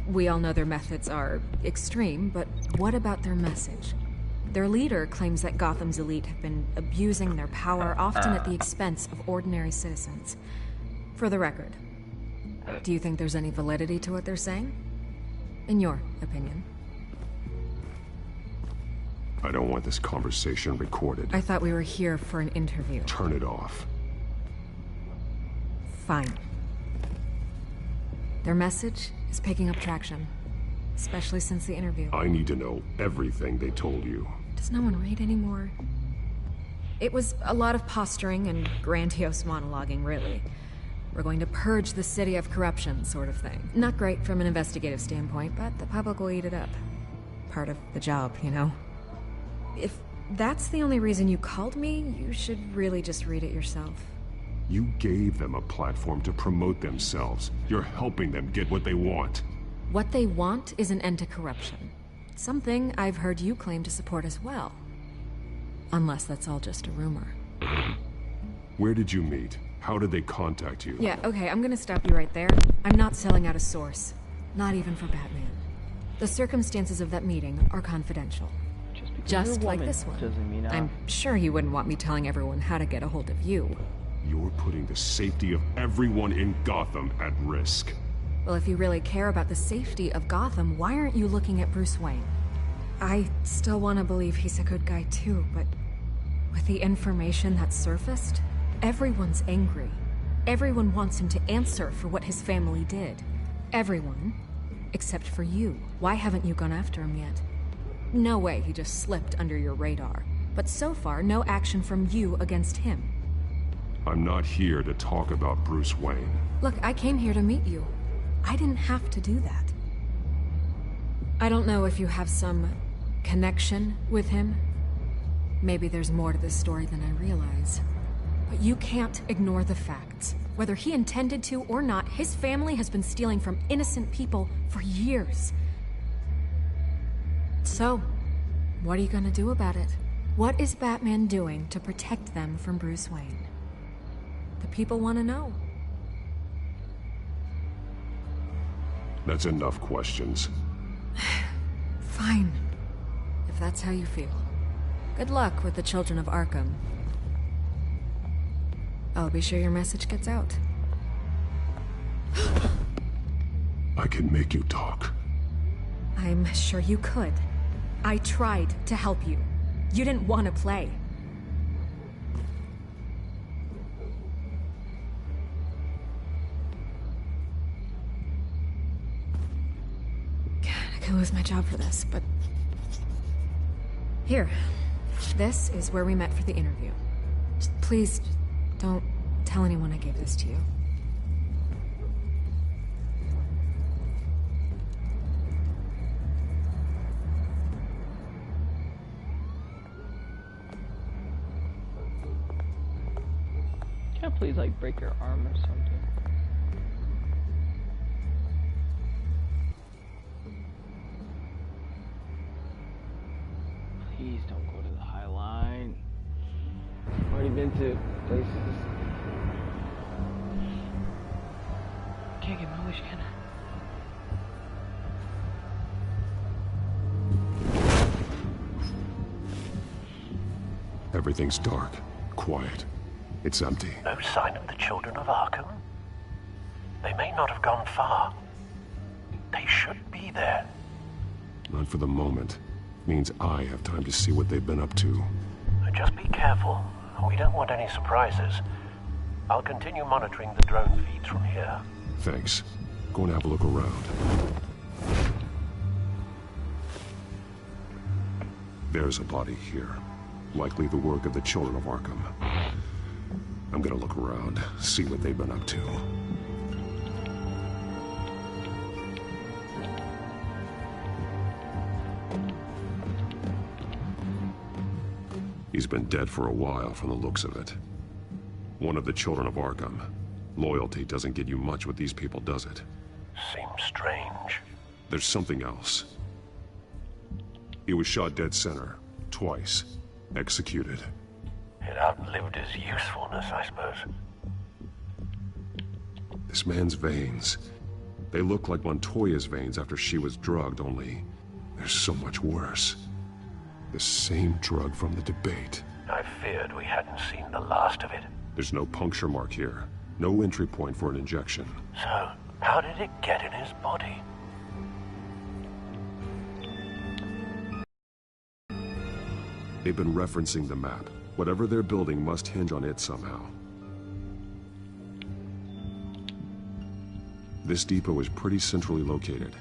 We all know their methods are extreme, but what about their message? Their leader claims that Gotham's elite have been abusing their power, often at the expense of ordinary citizens. For the record, do you think there's any validity to what they're saying? In your opinion? I don't want this conversation recorded. I thought we were here for an interview. Turn it off. Fine. Their message is picking up traction, especially since the interview. I need to know everything they told you. Does no one read anymore? It was a lot of posturing and grandiose monologuing, really. We're going to purge the city of corruption, sort of thing. Not great from an investigative standpoint, but the public will eat it up. Part of the job, you know? If that's the only reason you called me, you should really just read it yourself. You gave them a platform to promote themselves. You're helping them get what they want. What they want is an end to corruption. Something I've heard you claim to support as well. Unless that's all just a rumor. Where did you meet? How did they contact you? Yeah, okay, I'm gonna stop you right there. I'm not selling out a source. Not even for Batman. The circumstances of that meeting are confidential. Just like this one. Doesn't mean I'm sure you wouldn't want me telling everyone how to get a hold of you. You're putting the safety of everyone in Gotham at risk. Well, if you really care about the safety of Gotham, why aren't you looking at Bruce Wayne? I still want to believe he's a good guy too, but with the information that surfaced, everyone's angry. Everyone wants him to answer for what his family did. Everyone, except for you. Why haven't you gone after him yet? No way he just slipped under your radar. But so far, no action from you against him. I'm not here to talk about Bruce Wayne. Look, I came here to meet you. I didn't have to do that. I don't know if you have some connection with him. Maybe there's more to this story than I realize. But you can't ignore the facts. Whether he intended to or not, his family has been stealing from innocent people for years. So, what are you gonna do about it? What is Batman doing to protect them from Bruce Wayne? The people want to know. That's enough questions. Fine. If that's how you feel. Good luck with the children of Arkham. I'll be sure your message gets out. I can make you talk. I'm sure you could. I tried to help you. You didn't want to play. I could lose my job for this, but... Here. This is where we met for the interview. Just please, don't tell anyone I gave this to you. Can't please, like, break your arm or something. Please don't go to the High Line. I've already been to places. Can't get my wish, can I? Everything's dark, quiet. It's empty. No sign of the children of Arkham? They may not have gone far. They should be there. Not for the moment. Means I have time to see what they've been up to. Just be careful. We don't want any surprises. I'll continue monitoring the drone feeds from here. Thanks. Go and have a look around. There's a body here. Likely the work of the children of Arkham. I'm gonna look around, see what they've been up to. He's been dead for a while from the looks of it. One of the children of Arkham. Loyalty doesn't get you much with these people, does it? Seems strange. There's something else. He was shot dead center, twice, executed. It outlived his usefulness, I suppose. This man's veins, they look like Montoya's veins after she was drugged, only they're so much worse. The same drug from the debate. I feared we hadn't seen the last of it. There's no puncture mark here, no entry point for an injection. So, how did it get in his body? They've been referencing the map. Whatever they're building must hinge on it somehow. This depot is pretty centrally located.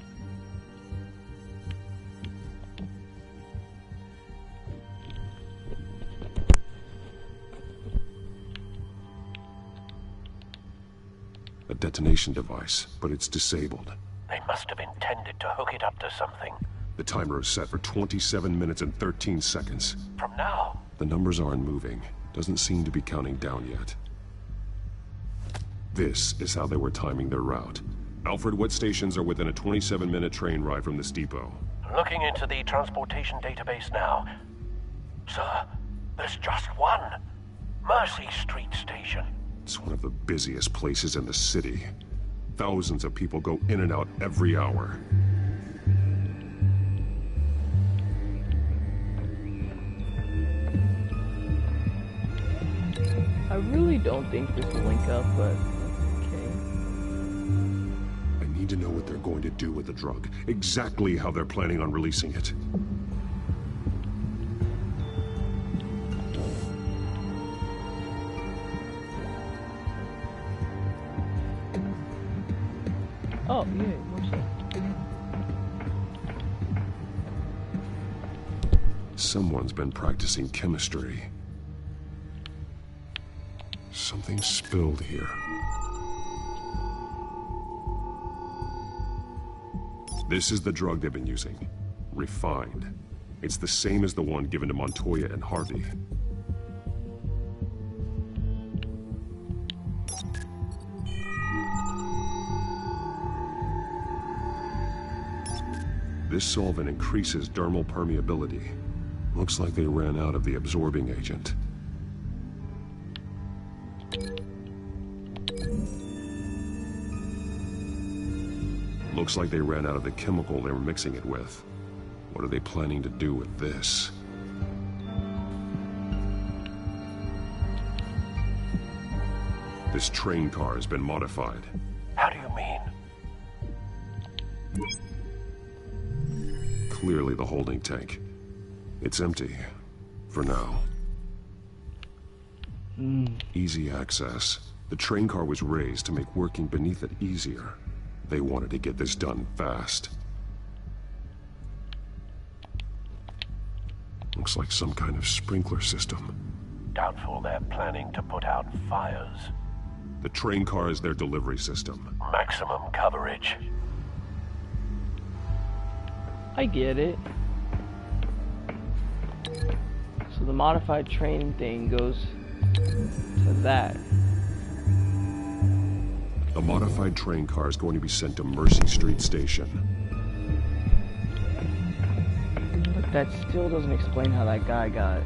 A detonation device, but it's disabled. They must have intended to hook it up to something. The timer is set for 27 minutes and 13 seconds. From now? The numbers aren't moving. Doesn't seem to be counting down yet. This is how they were timing their route. Alfred, what stations are within a 27-minute train ride from this depot? Looking into the transportation database now. Sir, there's just one. Mercy Street Station. It's one of the busiest places in the city. Thousands of people go in and out every hour. I really don't think this will link up, but okay. I need to know what they're going to do with the drug. Exactly how they're planning on releasing it. Oh, yeah, more so. Someone's been practicing chemistry. Something spilled here. This is the drug they've been using. Refined. It's the same as the one given to Montoya and Harvey. This solvent increases dermal permeability. Looks like they ran out of the absorbing agent. Looks like they ran out of the chemical they were mixing it with. What are they planning to do with this? This train car has been modified. How do you mean? Clearly the holding tank. It's empty. For now. Easy access. The train car was raised to make working beneath it easier. They wanted to get this done fast. Looks like some kind of sprinkler system. Doubtful they're planning to put out fires. The train car is their delivery system. Maximum coverage. I get it. So the modified train thing goes to that. A modified train car is going to be sent to Mercy Street Station. But that still doesn't explain how that guy got...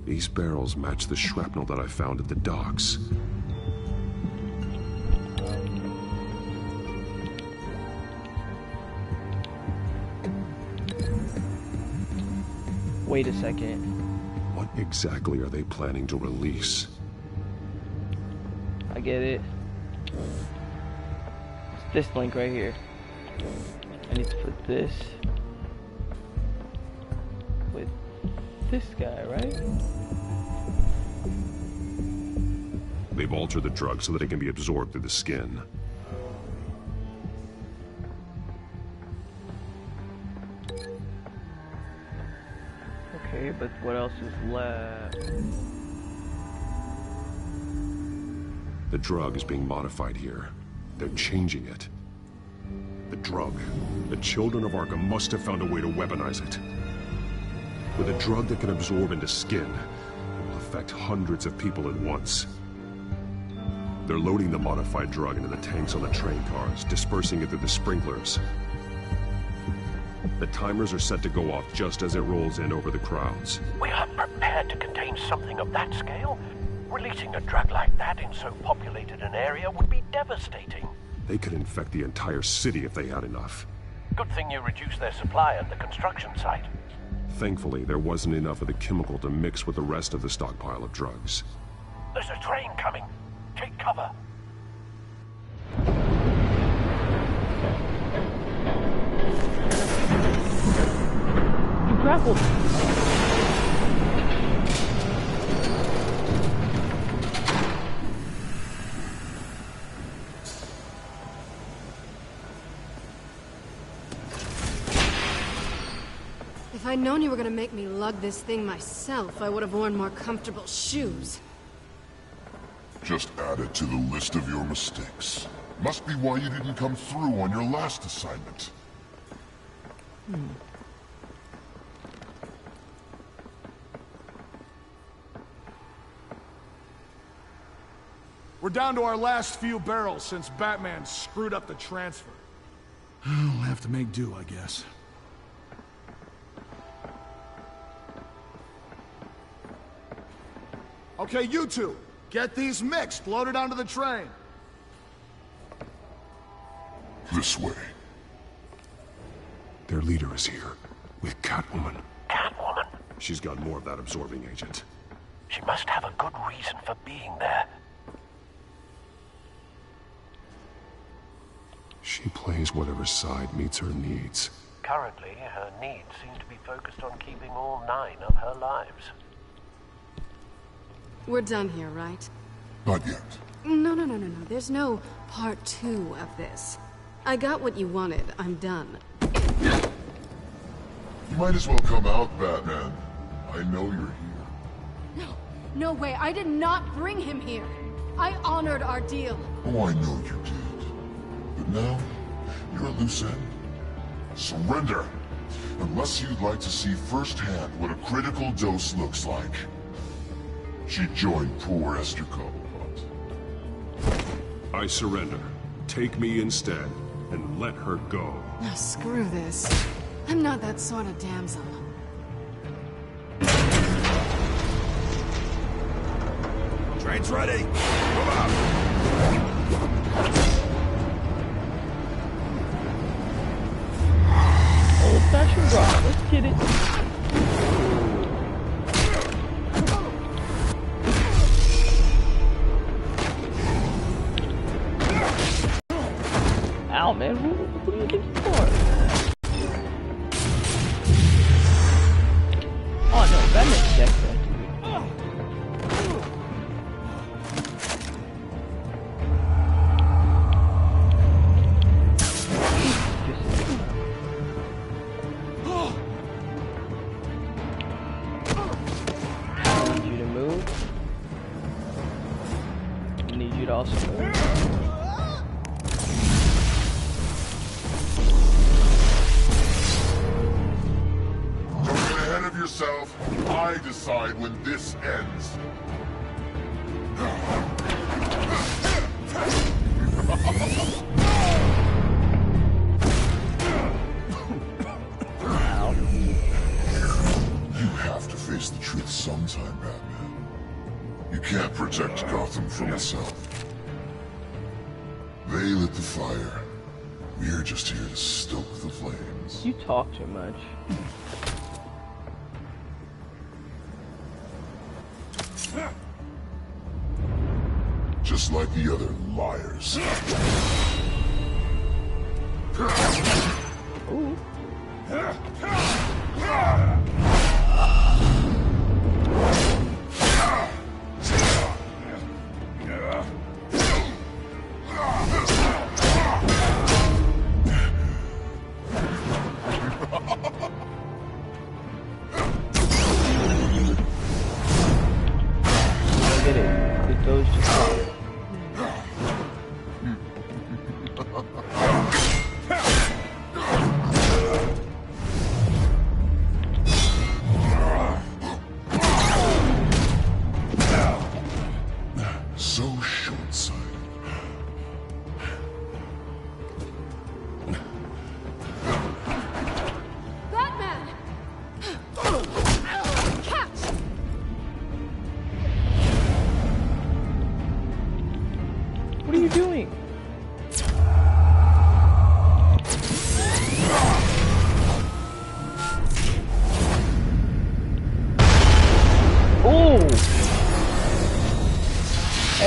These barrels match the shrapnel that I found at the docks. Wait a second. What exactly are they planning to release? I get it. It's this link right here. I need to put this with this guy, right? They've altered the drug so that it can be absorbed through the skin. Okay, but what else is left? The drug is being modified here. They're changing it. The drug. The children of Arkham must have found a way to weaponize it. With a drug that can absorb into skin, it will affect hundreds of people at once. They're loading the modified drug into the tanks on the train cars, dispersing it through the sprinklers. The timers are set to go off just as it rolls in over the crowds. We aren't prepared to contain something of that scale. Releasing a drug like that in so populated an area would be devastating. They could infect the entire city if they had enough. Good thing you reduced their supply at the construction site. Thankfully, there wasn't enough of the chemical to mix with the rest of the stockpile of drugs. There's a train coming. Take cover. You grappled. If I'd known you were gonna make me lug this thing myself, I would have worn more comfortable shoes. Just add it to the list of your mistakes. Must be why you didn't come through on your last assignment. We're down to our last few barrels since Batman screwed up the transfer. We'll have to make do, I guess. Okay, you two, get these mixed, loaded onto the train. This way. Their leader is here, with Catwoman. Catwoman? She's got more of that absorbing agent. She must have a good reason for being there. She plays whatever side meets her needs. Currently, her needs seem to be focused on keeping all 9 of her lives. We're done here, right? Not yet. No. There's no part 2 of this. I got what you wanted. I'm done. You might as well come out, Batman. I know you're here. No way. I did not bring him here. I honored our deal. Oh, I know you did. But now, you're a loose end. Surrender! Unless you'd like to see firsthand what a critical dose looks like. She joined poor Esther Cobblepot. I surrender. Take me instead, and let her go. Oh, screw this. I'm not that sort of damsel. Train's ready! Come on! Old-fashioned rock. Let's get it. Ow, man. What are you looking for? Oh, no. Batman's deck that dude. I need you to move. I need you to also move. Yourself, I decide when this ends. You have to face the truth sometime, Batman. You can't protect Gotham from itself. They lit the fire. We're just here to stoke the flames. You talk too much. Just like the other liars. Ooh. Get it. It goes to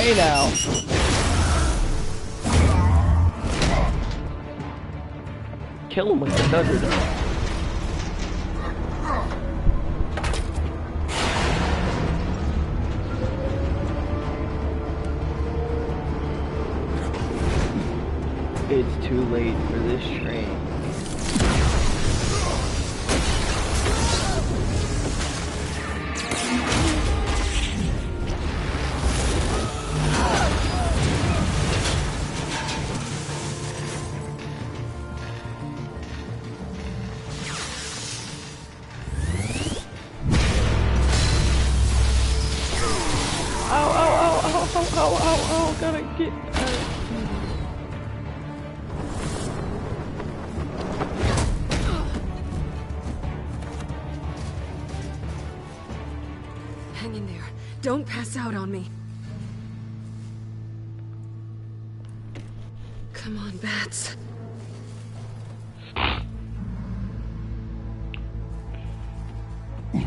Hey now. Kill him with the thunder though. It's too late for this train. Oh, gotta get Hang in there. Don't pass out on me. Come on, bats. You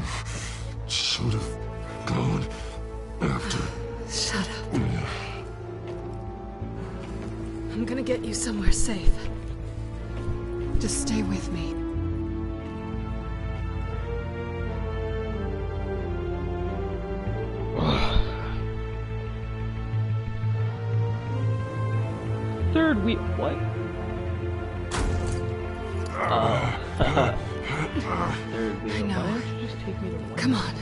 should have gone after. Shut up. I'm gonna get you somewhere safe. Just stay with me. Third week, what? Third week. I know. Why don't you just take me to one? Come on.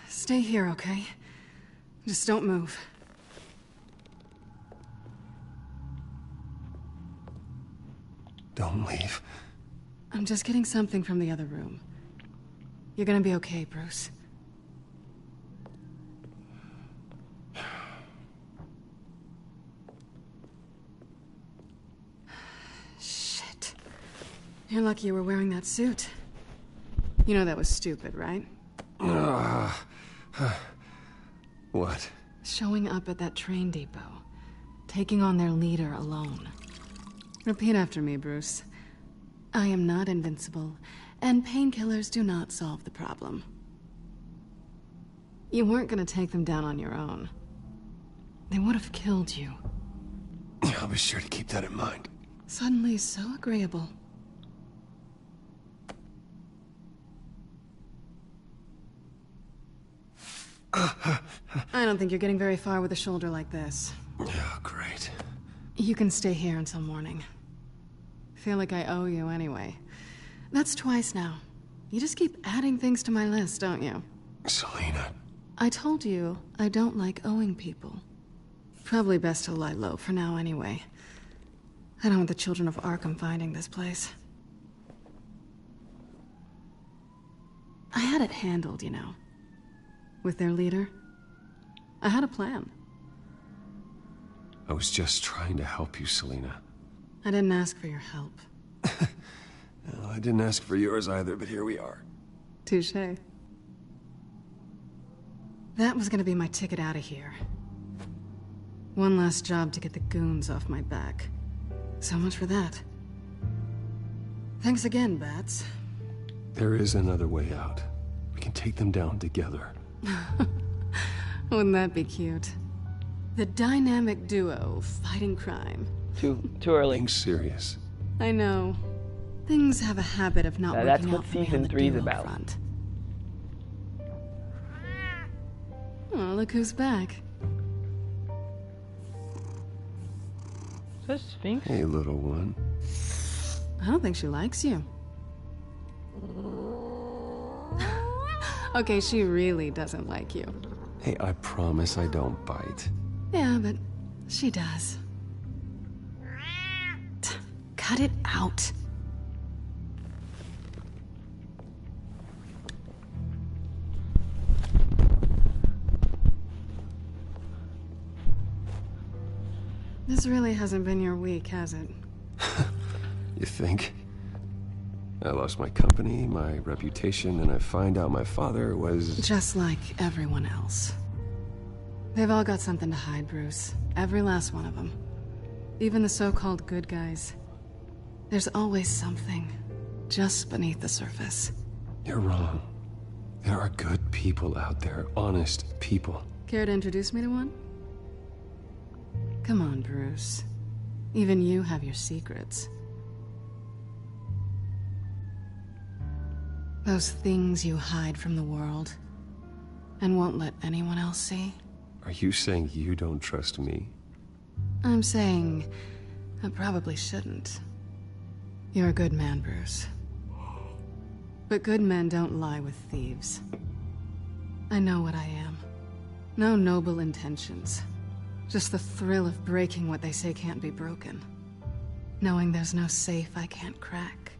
Stay here, okay? Just don't move. Don't leave. I'm just getting something from the other room. You're gonna be okay, Bruce. Shit. You're lucky you were wearing that suit. You know that was stupid, right? What? Showing up at that train depot. Taking on their leader alone. Repeat after me, Bruce. I am not invincible, and painkillers do not solve the problem. You weren't gonna take them down on your own. They would have killed you. I'll be sure to keep that in mind. Suddenly so agreeable. I don't think you're getting very far with a shoulder like this. Oh, great. You can stay here until morning. Feel like I owe you anyway. That's twice now. You just keep adding things to my list, don't you? Selina. I told you I don't like owing people. Probably best to lie low for now anyway. I don't want the children of Arkham finding this place. I had it handled, you know. With their leader. I had a plan. I was just trying to help you, Selina. I didn't ask for your help. Well, I didn't ask for yours either, but here we are. Touché. That was gonna be my ticket out of here. One last job to get the goons off my back. So much for that. Thanks again, Bats. There is another way out. We can take them down together. Wouldn't that be cute? The dynamic duo fighting crime. Too early. Being serious. I know. Things have a habit of not That's working what out for me season on the 3 is duo about. front. Oh, look who's back. Is that Sphinx? Hey, little one. I don't think she likes you. Okay, she really doesn't like you. Hey, I promise I don't bite. Yeah, but she does. Cut it out. This really hasn't been your week, has it? You think? I lost my company, my reputation, and I find out my father was... Just like everyone else. They've all got something to hide, Bruce. Every last one of them. Even the so-called good guys. There's always something just beneath the surface. You're wrong. There are good people out there, honest people. Care to introduce me to one? Come on, Bruce. Even you have your secrets. Those things you hide from the world and won't let anyone else see. Are you saying you don't trust me? I'm saying I probably shouldn't. You're a good man, Bruce. But good men don't lie with thieves. I know what I am. No noble intentions. Just the thrill of breaking what they say can't be broken. Knowing there's no safe I can't crack.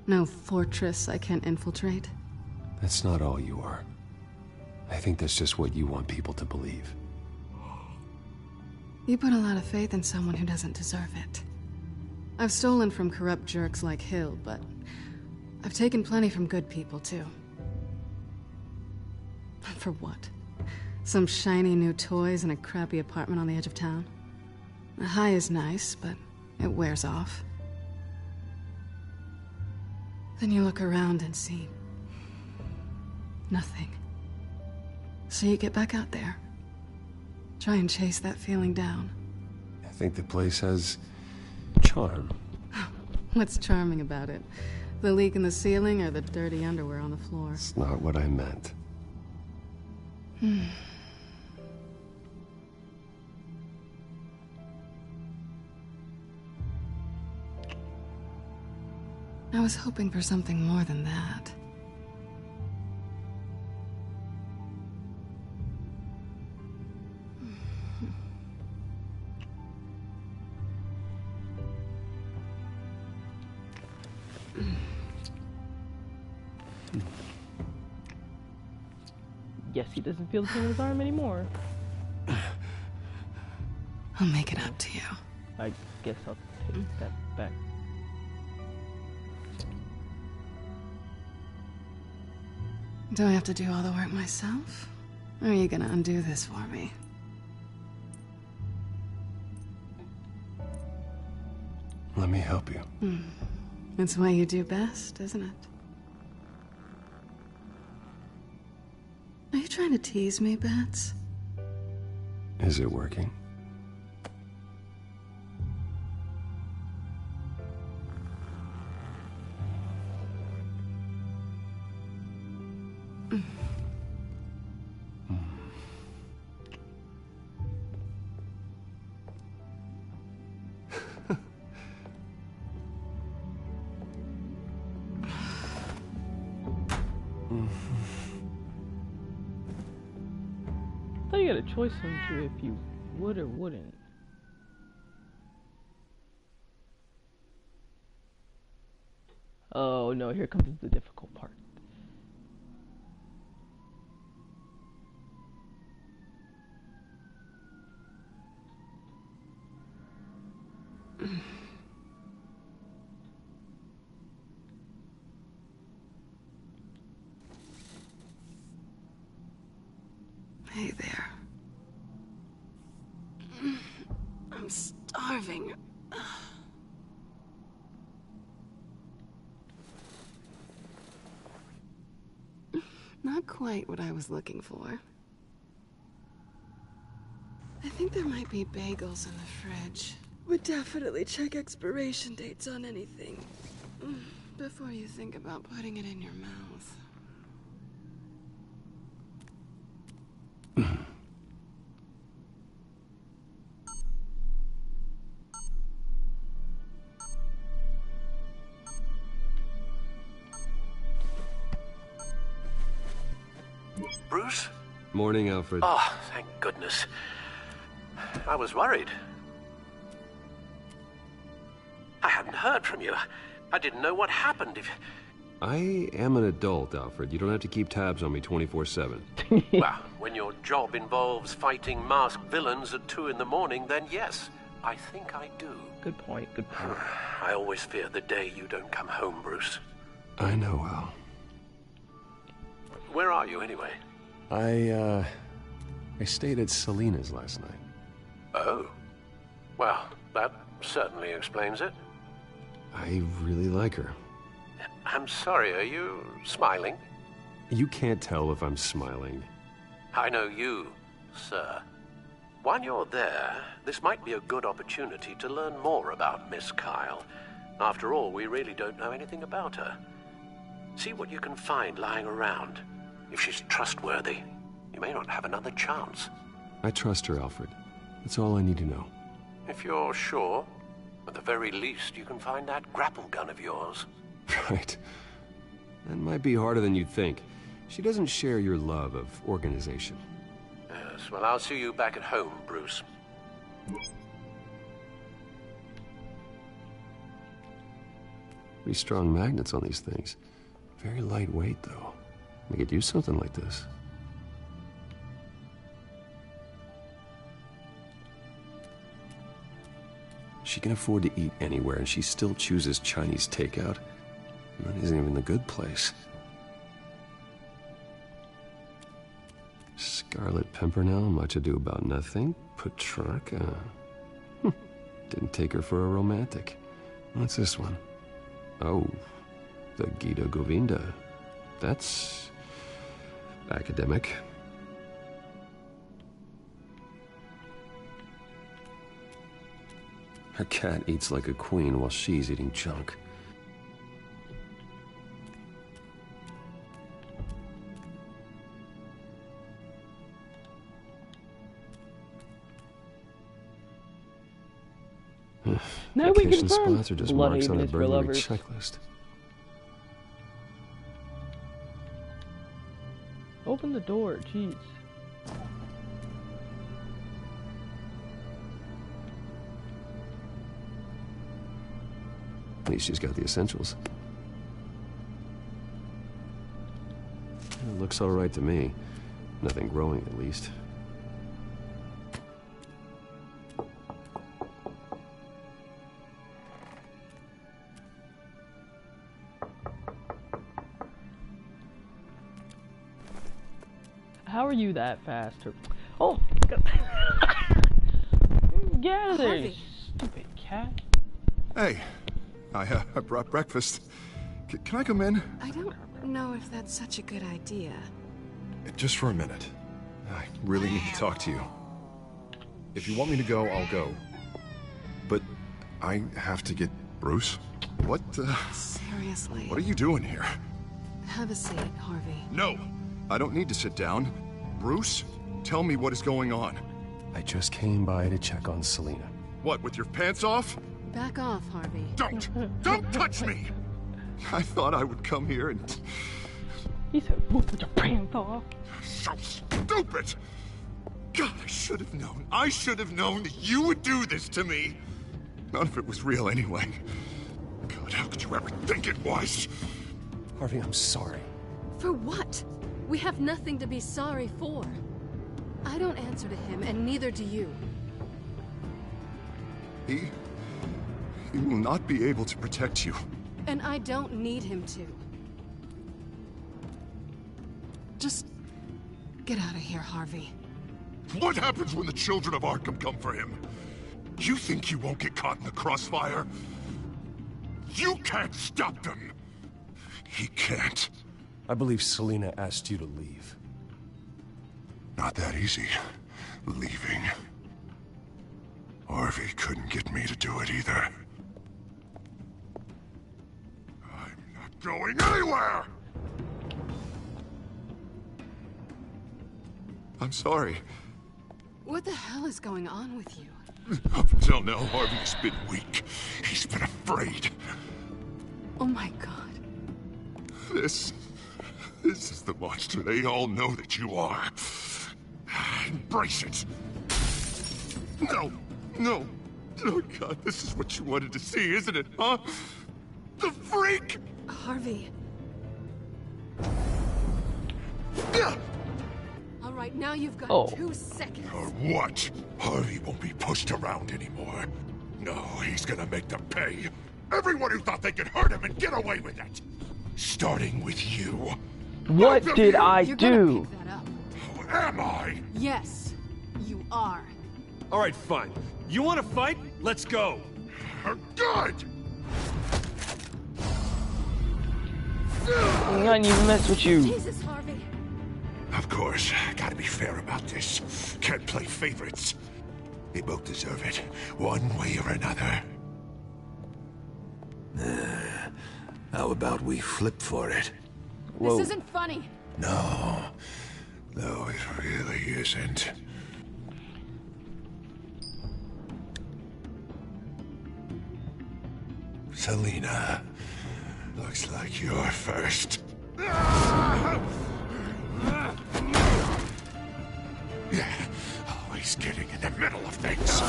No fortress I can't infiltrate. That's not all you are. I think that's just what you want people to believe. You put a lot of faith in someone who doesn't deserve it. I've stolen from corrupt jerks like Hill, but I've taken plenty from good people, too. For what? Some shiny new toys and a crappy apartment on the edge of town? The high is nice, but it wears off. Then you look around and see nothing. So you get back out there. Try and chase that feeling down. I think the place has charm. What's charming about it? The leak in the ceiling or the dirty underwear on the floor? It's not what I meant. I was hoping for something more than that. Guess he doesn't feel the pain in his arm anymore. I'll make it up to you. I guess I'll take that back. Do I have to do all the work myself? Or are you gonna undo this for me? Let me help you. It's what you do best, isn't it? Are you trying to tease me, Bats? Is it working? I thought you had a choice on if you would or wouldn't. Oh no, here comes the difficult part. Hey there. I'm starving. Not quite what I was looking for. I think there might be bagels in the fridge. Would definitely check expiration dates on anything before you think about putting it in your mouth. Bruce? Morning, Alfred. Oh, thank goodness. I was worried. I hadn't heard from you. I didn't know what happened. I am an adult, Alfred. You don't have to keep tabs on me 24/7. Well, when your job involves fighting masked villains at 2 in the morning, then yes, I think I do. Good point, good point. I always fear the day you don't come home, Bruce. I know, Al. Where are you, anyway? I stayed at Selena's last night. Oh. Well, that certainly explains it. I really like her. I'm sorry, are you smiling? You can't tell if I'm smiling. I know you, sir. While you're there, this might be a good opportunity to learn more about Miss Kyle. After all, we really don't know anything about her. See what you can find lying around. If she's trustworthy, you may not have another chance. I trust her, Alfred. That's all I need to know. If you're sure, at the very least, you can find that grapple gun of yours. Right. That might be harder than you'd think. She doesn't share your love of organization. Yes, well, I'll see you back at home, Bruce. Pretty strong magnets on these things. Very lightweight, though. They could use something like this. She can afford to eat anywhere, and she still chooses Chinese takeout. And that isn't even the good place. Scarlet Pimpernel, Much Ado About Nothing, Petrarca. Didn't take her for a romantic. What's this one? Oh, the Gita Govinda. That's academic. Her cat eats like a queen while she's eating junk. Now we Vacation confirm spots are just blood marks on a haven is for burglary lovers. checklist. Open the door, jeez. At least she's got the essentials. It looks all right to me. Nothing growing, at least. How are you that fast? Oh! Get out of there, you stupid cat. Hey, I brought breakfast. Can I come in? I don't know if that's such a good idea. Just for a minute. I really need to talk to you. If you want me to go, I'll go. But I have to get... Bruce? What, Seriously. What are you doing here? Have a seat, Harvey. No! I don't need to sit down. Bruce, tell me what is going on. I just came by to check on Selena. What, with your pants off? Back off, Harvey. Don't touch me! I thought I would come here and... He said, "Move with your pants off." So stupid! God, I should have known. I should have known that you would do this to me. None of it was real anyway. God, how could you ever think it was? Harvey, I'm sorry. For what? We have nothing to be sorry for. I don't answer to him, and neither do you. He will not be able to protect you. And I don't need him to. Just get out of here, Harvey. What happens when the children of Arkham come for him? You think you won't get caught in the crossfire? You can't stop them. He can't. I believe Selena asked you to leave. Not that easy, leaving. Harvey couldn't get me to do it either. I'm not going anywhere! I'm sorry. What the hell is going on with you? Up until now, Harvey's been weak. He's been afraid. Oh my God. This is the monster they all know that you are. Embrace it. No. Oh God, this is what you wanted to see, isn't it, huh? The freak! Harvey. All right, now you've got 2 seconds. Or what? Harvey won't be pushed around anymore. No, he's gonna make them pay. Everyone who thought they could hurt him and get away with it. Starting with you. What did I do? Who am I? Yes, you are. All right, fine. You want to fight? Let's go. Good! I'm not even mess with you. Jesus, Harvey. Of course, gotta be fair about this. Can't play favorites. They both deserve it, one way or another. How about we flip for it? Whoa. This isn't funny. No, it really isn't. Selina, looks like you're first. Always getting in the middle of things.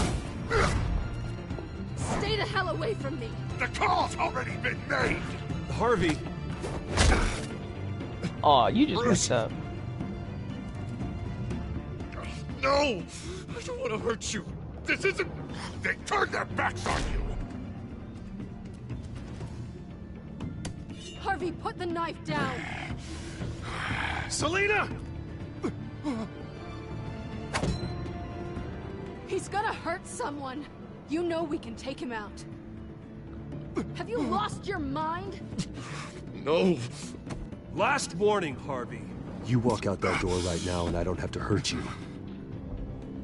Stay the hell away from me. The call's already been made. Harvey. Aw, you just messed up. No! I don't want to hurt you. This isn't... They turned their backs on you. Harvey, put the knife down. Selina! He's gonna hurt someone. You know we can take him out. Have you lost your mind? No. Last warning, Harvey. You walk out that door right now and I don't have to hurt you.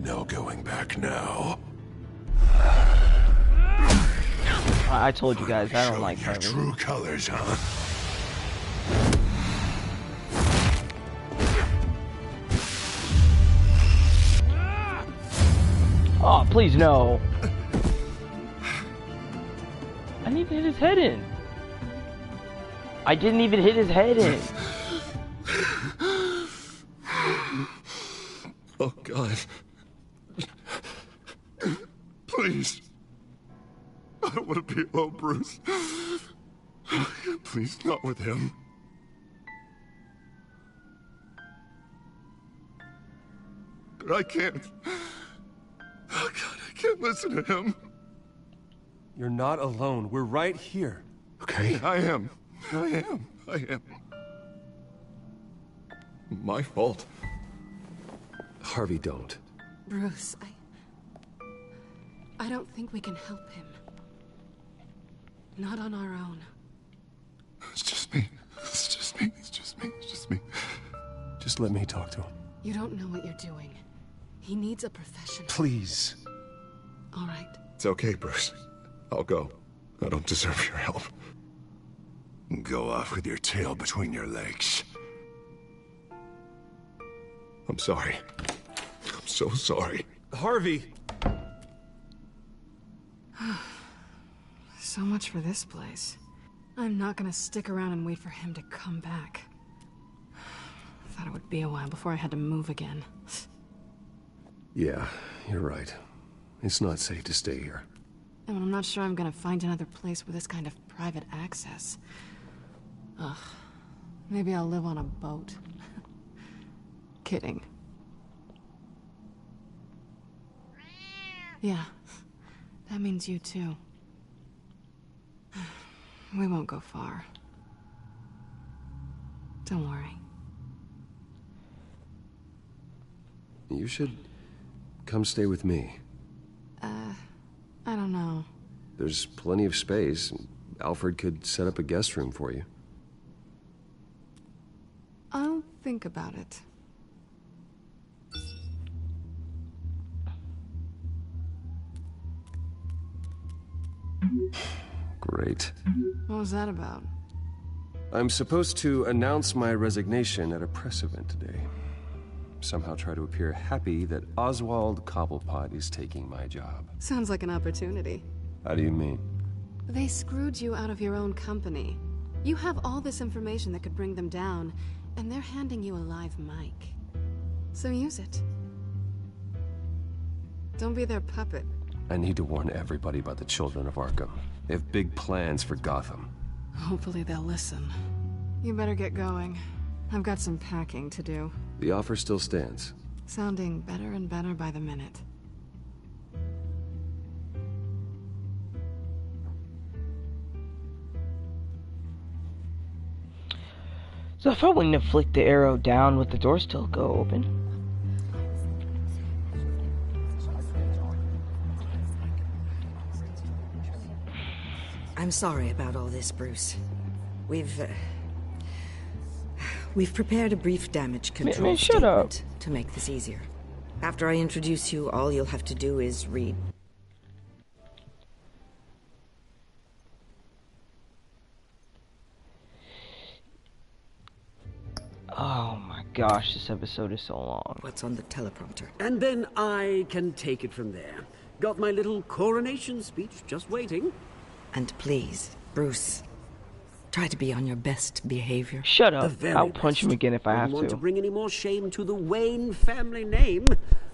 No going back now. I told you guys, I don't like your Harvey. True colors, huh? Oh, please no. I need to hit his head in. I didn't even hit his head in. Oh, God. Please. I don't want to be alone, Bruce. Please, not with him. But I can't. Oh, God, I can't listen to him. You're not alone. We're right here. Okay, I am. My fault. Harvey, don't. Bruce, I don't think we can help him. Not on our own. It's just me. It's just me. Just let me talk to him. You don't know what you're doing. He needs a professional. Please. All right. It's okay, Bruce. I'll go. I don't deserve your help. Go off with your tail between your legs. I'm sorry. I'm so sorry. Harvey! So much for this place. I'm not gonna stick around and wait for him to come back. Thought it would be a while before I had to move again. Yeah, you're right. It's not safe to stay here. And I'm not sure I'm gonna find another place with this kind of private access. Ugh. Maybe I'll live on a boat. Kidding. Yeah. That means you too. We won't go far. Don't worry. You should come stay with me. I don't know. There's plenty of space. Alfred could set up a guest room for you. I'll think about it. Great. What was that about? I'm supposed to announce my resignation at a press event today. Somehow try to appear happy that Oswald Cobblepot is taking my job. Sounds like an opportunity. How do you mean? They screwed you out of your own company. You have all this information that could bring them down, and they're handing you a live mic. So use it. Don't be their puppet. I need to warn everybody about the children of Arkham. They have big plans for Gotham. Hopefully they'll listen. You better get going. I've got some packing to do. The offer still stands. Sounding better and better by the minute. So if I wouldn't have flicked the arrow down, would the door still go open? I'm sorry about all this, Bruce. We've prepared a brief damage control statement to make this easier. After I introduce you, all you'll have to do is read. Oh my gosh, this episode is so long. What's on the teleprompter? And then I can take it from there. Got my little coronation speech just waiting. And please, Bruce, try to be on your best behavior. Shut up. I'll punch him again if I have to. Wouldn't want to bring any more shame to the Wayne family name,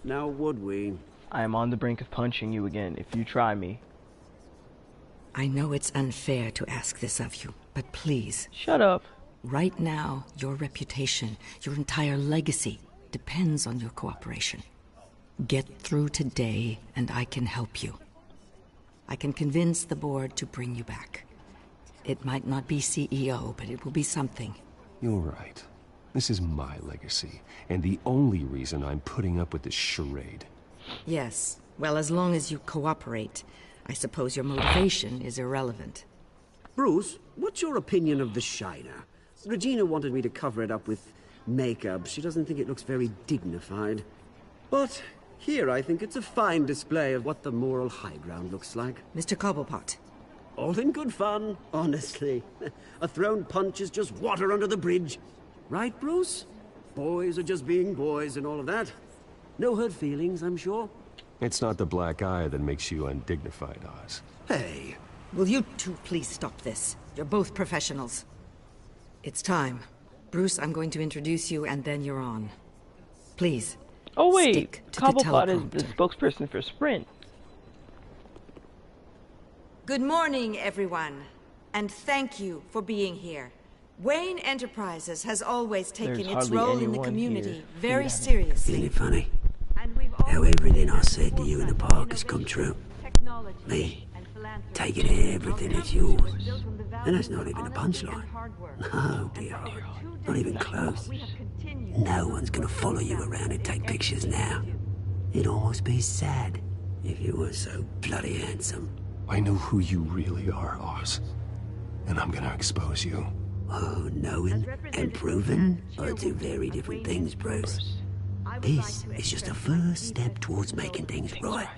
now would we? I am on the brink of punching you again if you try me. I know it's unfair to ask this of you, but please. Shut up. Right now, your reputation, your entire legacy, depends on your cooperation. Get through today, and I can help you. I can convince the board to bring you back. It might not be CEO, but it will be something. You're right. This is my legacy, and the only reason I'm putting up with this charade. Yes. Well, as long as you cooperate, I suppose your motivation is irrelevant. Bruce, what's your opinion of the Shiner? Regina wanted me to cover it up with makeup. She doesn't think it looks very dignified. But here I think it's a fine display of what the moral high ground looks like. Mr. Cobblepot. All in good fun, honestly. A thrown punch is just water under the bridge. Right, Bruce? Boys are just being boys and all of that. No hurt feelings, I'm sure. It's not the black eye that makes you undignified, Oz. Hey, will you two please stop this? You're both professionals. It's time. Bruce, I'm going to introduce you and then you're on. Please. Oh wait, Cobblepot is the spokesperson for Sprint. Good morning, everyone. And thank you for being here. Wayne Enterprises has always taken its role in the community very seriously. Isn't it funny? How everything I said to you in the park has come true. Me, taking everything that's yours. And that's not even a punchline. No, dear, not even close. No one's gonna follow you around and take pictures now. It'd almost be sad if you were so bloody handsome. I know who you really are, Oz. And I'm gonna expose you. Oh, knowing and proving are two very different things, Bruce. This is just a first step towards making things right.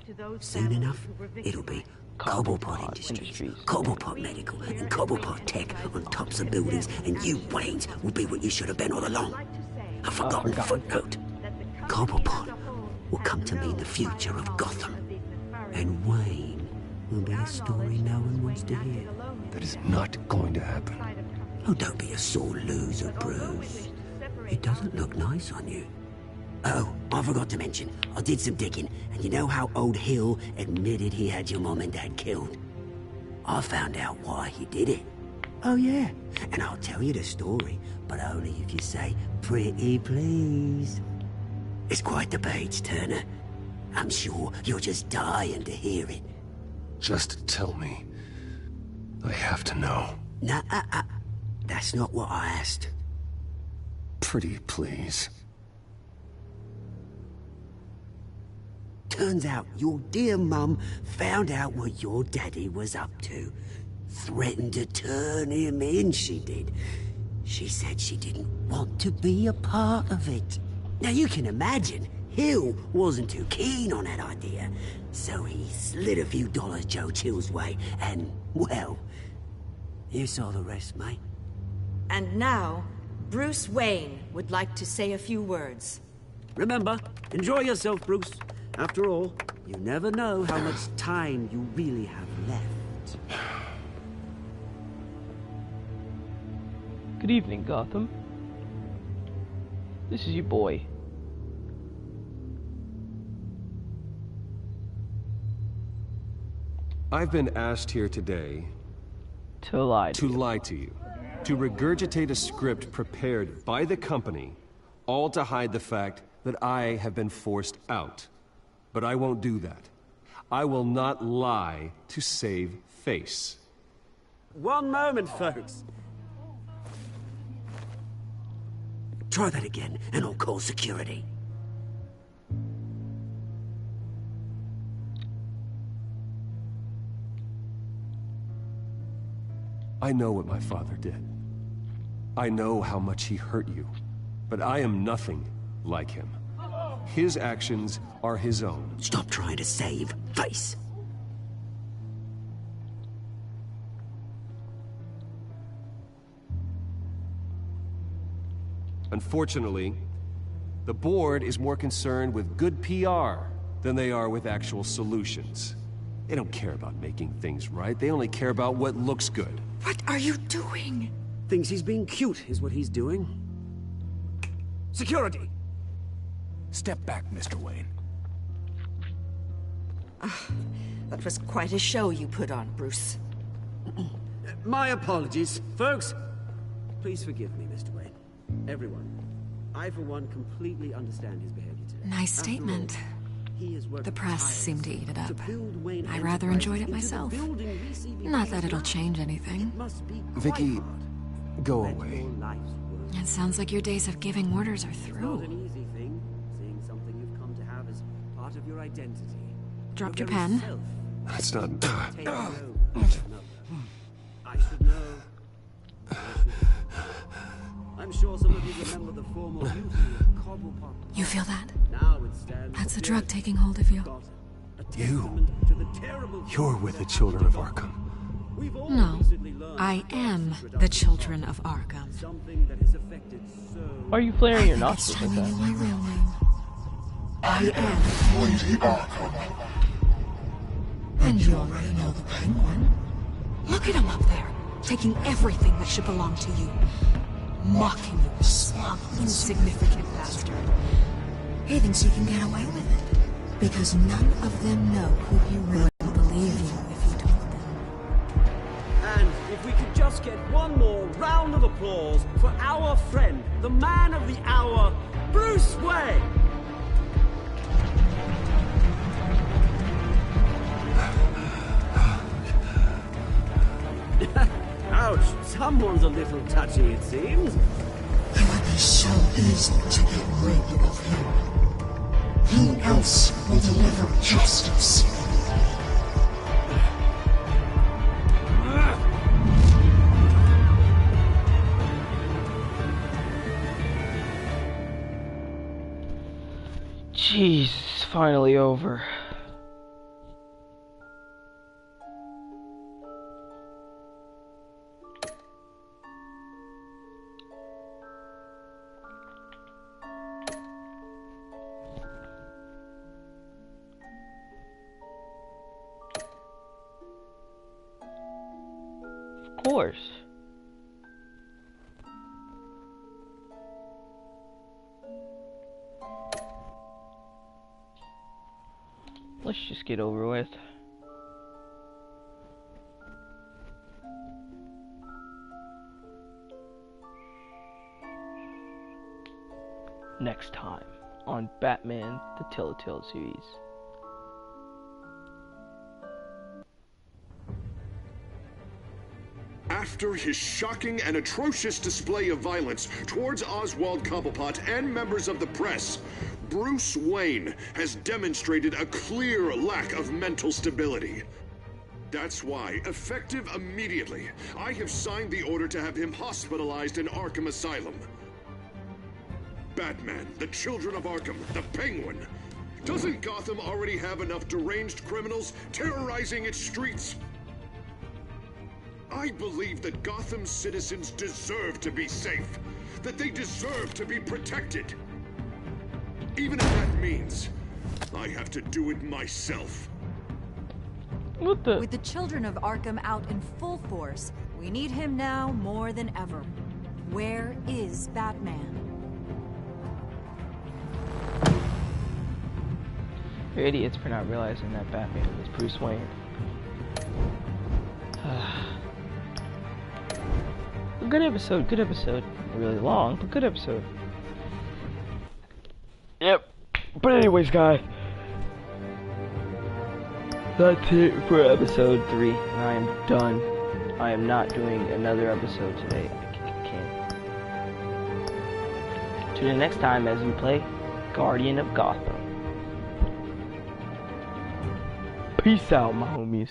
Soon enough, it'll be Cobblepot Industries, Cobblepot Medical, and Cobblepot Tech on tops of buildings, and you, Waynes, will be what you should have been all along. A forgotten footnote. Cobblepot will come to mean the future of Gotham. And Wayne will be a story no one wants to hear. That is not going to happen. Oh, don't be a sore loser, Bruce. It doesn't look nice on you. Oh, I forgot to mention, I did some digging, and you know how old Hill admitted he had your mom and dad killed? I found out why he did it. Oh yeah, and I'll tell you the story, but only if you say, pretty please. It's quite the page, Turner. I'm sure you're just dying to hear it. Just tell me. I have to know. Nah, that's not what I asked. Pretty please. Turns out your dear mum found out what your daddy was up to. Threatened to turn him in, she did. She said she didn't want to be a part of it. Now you can imagine, Hill wasn't too keen on that idea. So he slid a few dollars Joe Chill's way, and, well, you saw the rest, mate. And now, Bruce Wayne would like to say a few words. Remember, enjoy yourself, Bruce. After all, you never know how much time you really have left. Good evening, Gotham. This is your boy. I've been asked here today to lie to you. To regurgitate a script prepared by the company, all to hide the fact that I have been forced out. But I won't do that. I will not lie to save face. One moment, folks. Try that again, and I'll call security. I know what my father did. I know how much he hurt you. But I am nothing like him. His actions are his own. Stop trying to save face. Unfortunately, the board is more concerned with good PR than they are with actual solutions. They don't care about making things right. They only care about what looks good. What are you doing? Thinks he's being cute, is what he's doing. Security! Step back, Mr. Wayne. That was quite a show you put on, Bruce. My apologies. Folks, please forgive me, Mr. Wayne. Everyone. I, for one, completely understand his behavior today. Nice statement. The press seemed to eat it up. I rather enjoyed it myself. Not that it'll change anything. Vicky, go away. It sounds like your days of giving orders are It's not through. an easy thing, seeing something you've come to have as part of your identity. Dropped your pen? That's not... Take note of another. I should know. I'm sure some of you remember the formal beauty of Cobblepot. You feel that? Now it stands That's the drug taking hold of you. You're with the children of Arkham. No, I am the children of Arkham. Why are you flaring your nostrils Telling like you that? my real name. I am Lady Arkham. And you already know the Penguin. Look at him up there, taking everything that should belong to you. Mocking you, smug, insignificant bastard. He thinks he can get away with it. Because none of them know who he really believe you if you told them. And if we could just get one more round of applause for our friend, the man of the hour, Bruce Wayne! Ouch, someone's a little touchy, it seems. It would be so easy to get rid of him. Who else will deliver justice? Jeez, it's finally over. Of course. Let's just get over with. Next time on Batman the Telltale series. After his shocking and atrocious display of violence towards Oswald Cobblepot and members of the press, Bruce Wayne has demonstrated a clear lack of mental stability. That's why, effective immediately, I have signed the order to have him hospitalized in Arkham Asylum. Batman, the Children of Arkham, the Penguin. Doesn't Gotham already have enough deranged criminals terrorizing its streets? I believe that Gotham's citizens deserve to be safe, that they deserve to be protected. Even if that means I have to do it myself. What the? With the Children of Arkham out in full force, we need him now more than ever. Where is Batman? You're idiots for not realizing that Batman was Bruce Wayne. Good episode, good episode. Really long, but good episode. Yep. But anyways, guys, that's it for episode 3. I am done. I am not doing another episode today. I can't. Tune in next time as we play Guardian of Gotham. Peace out, my homies.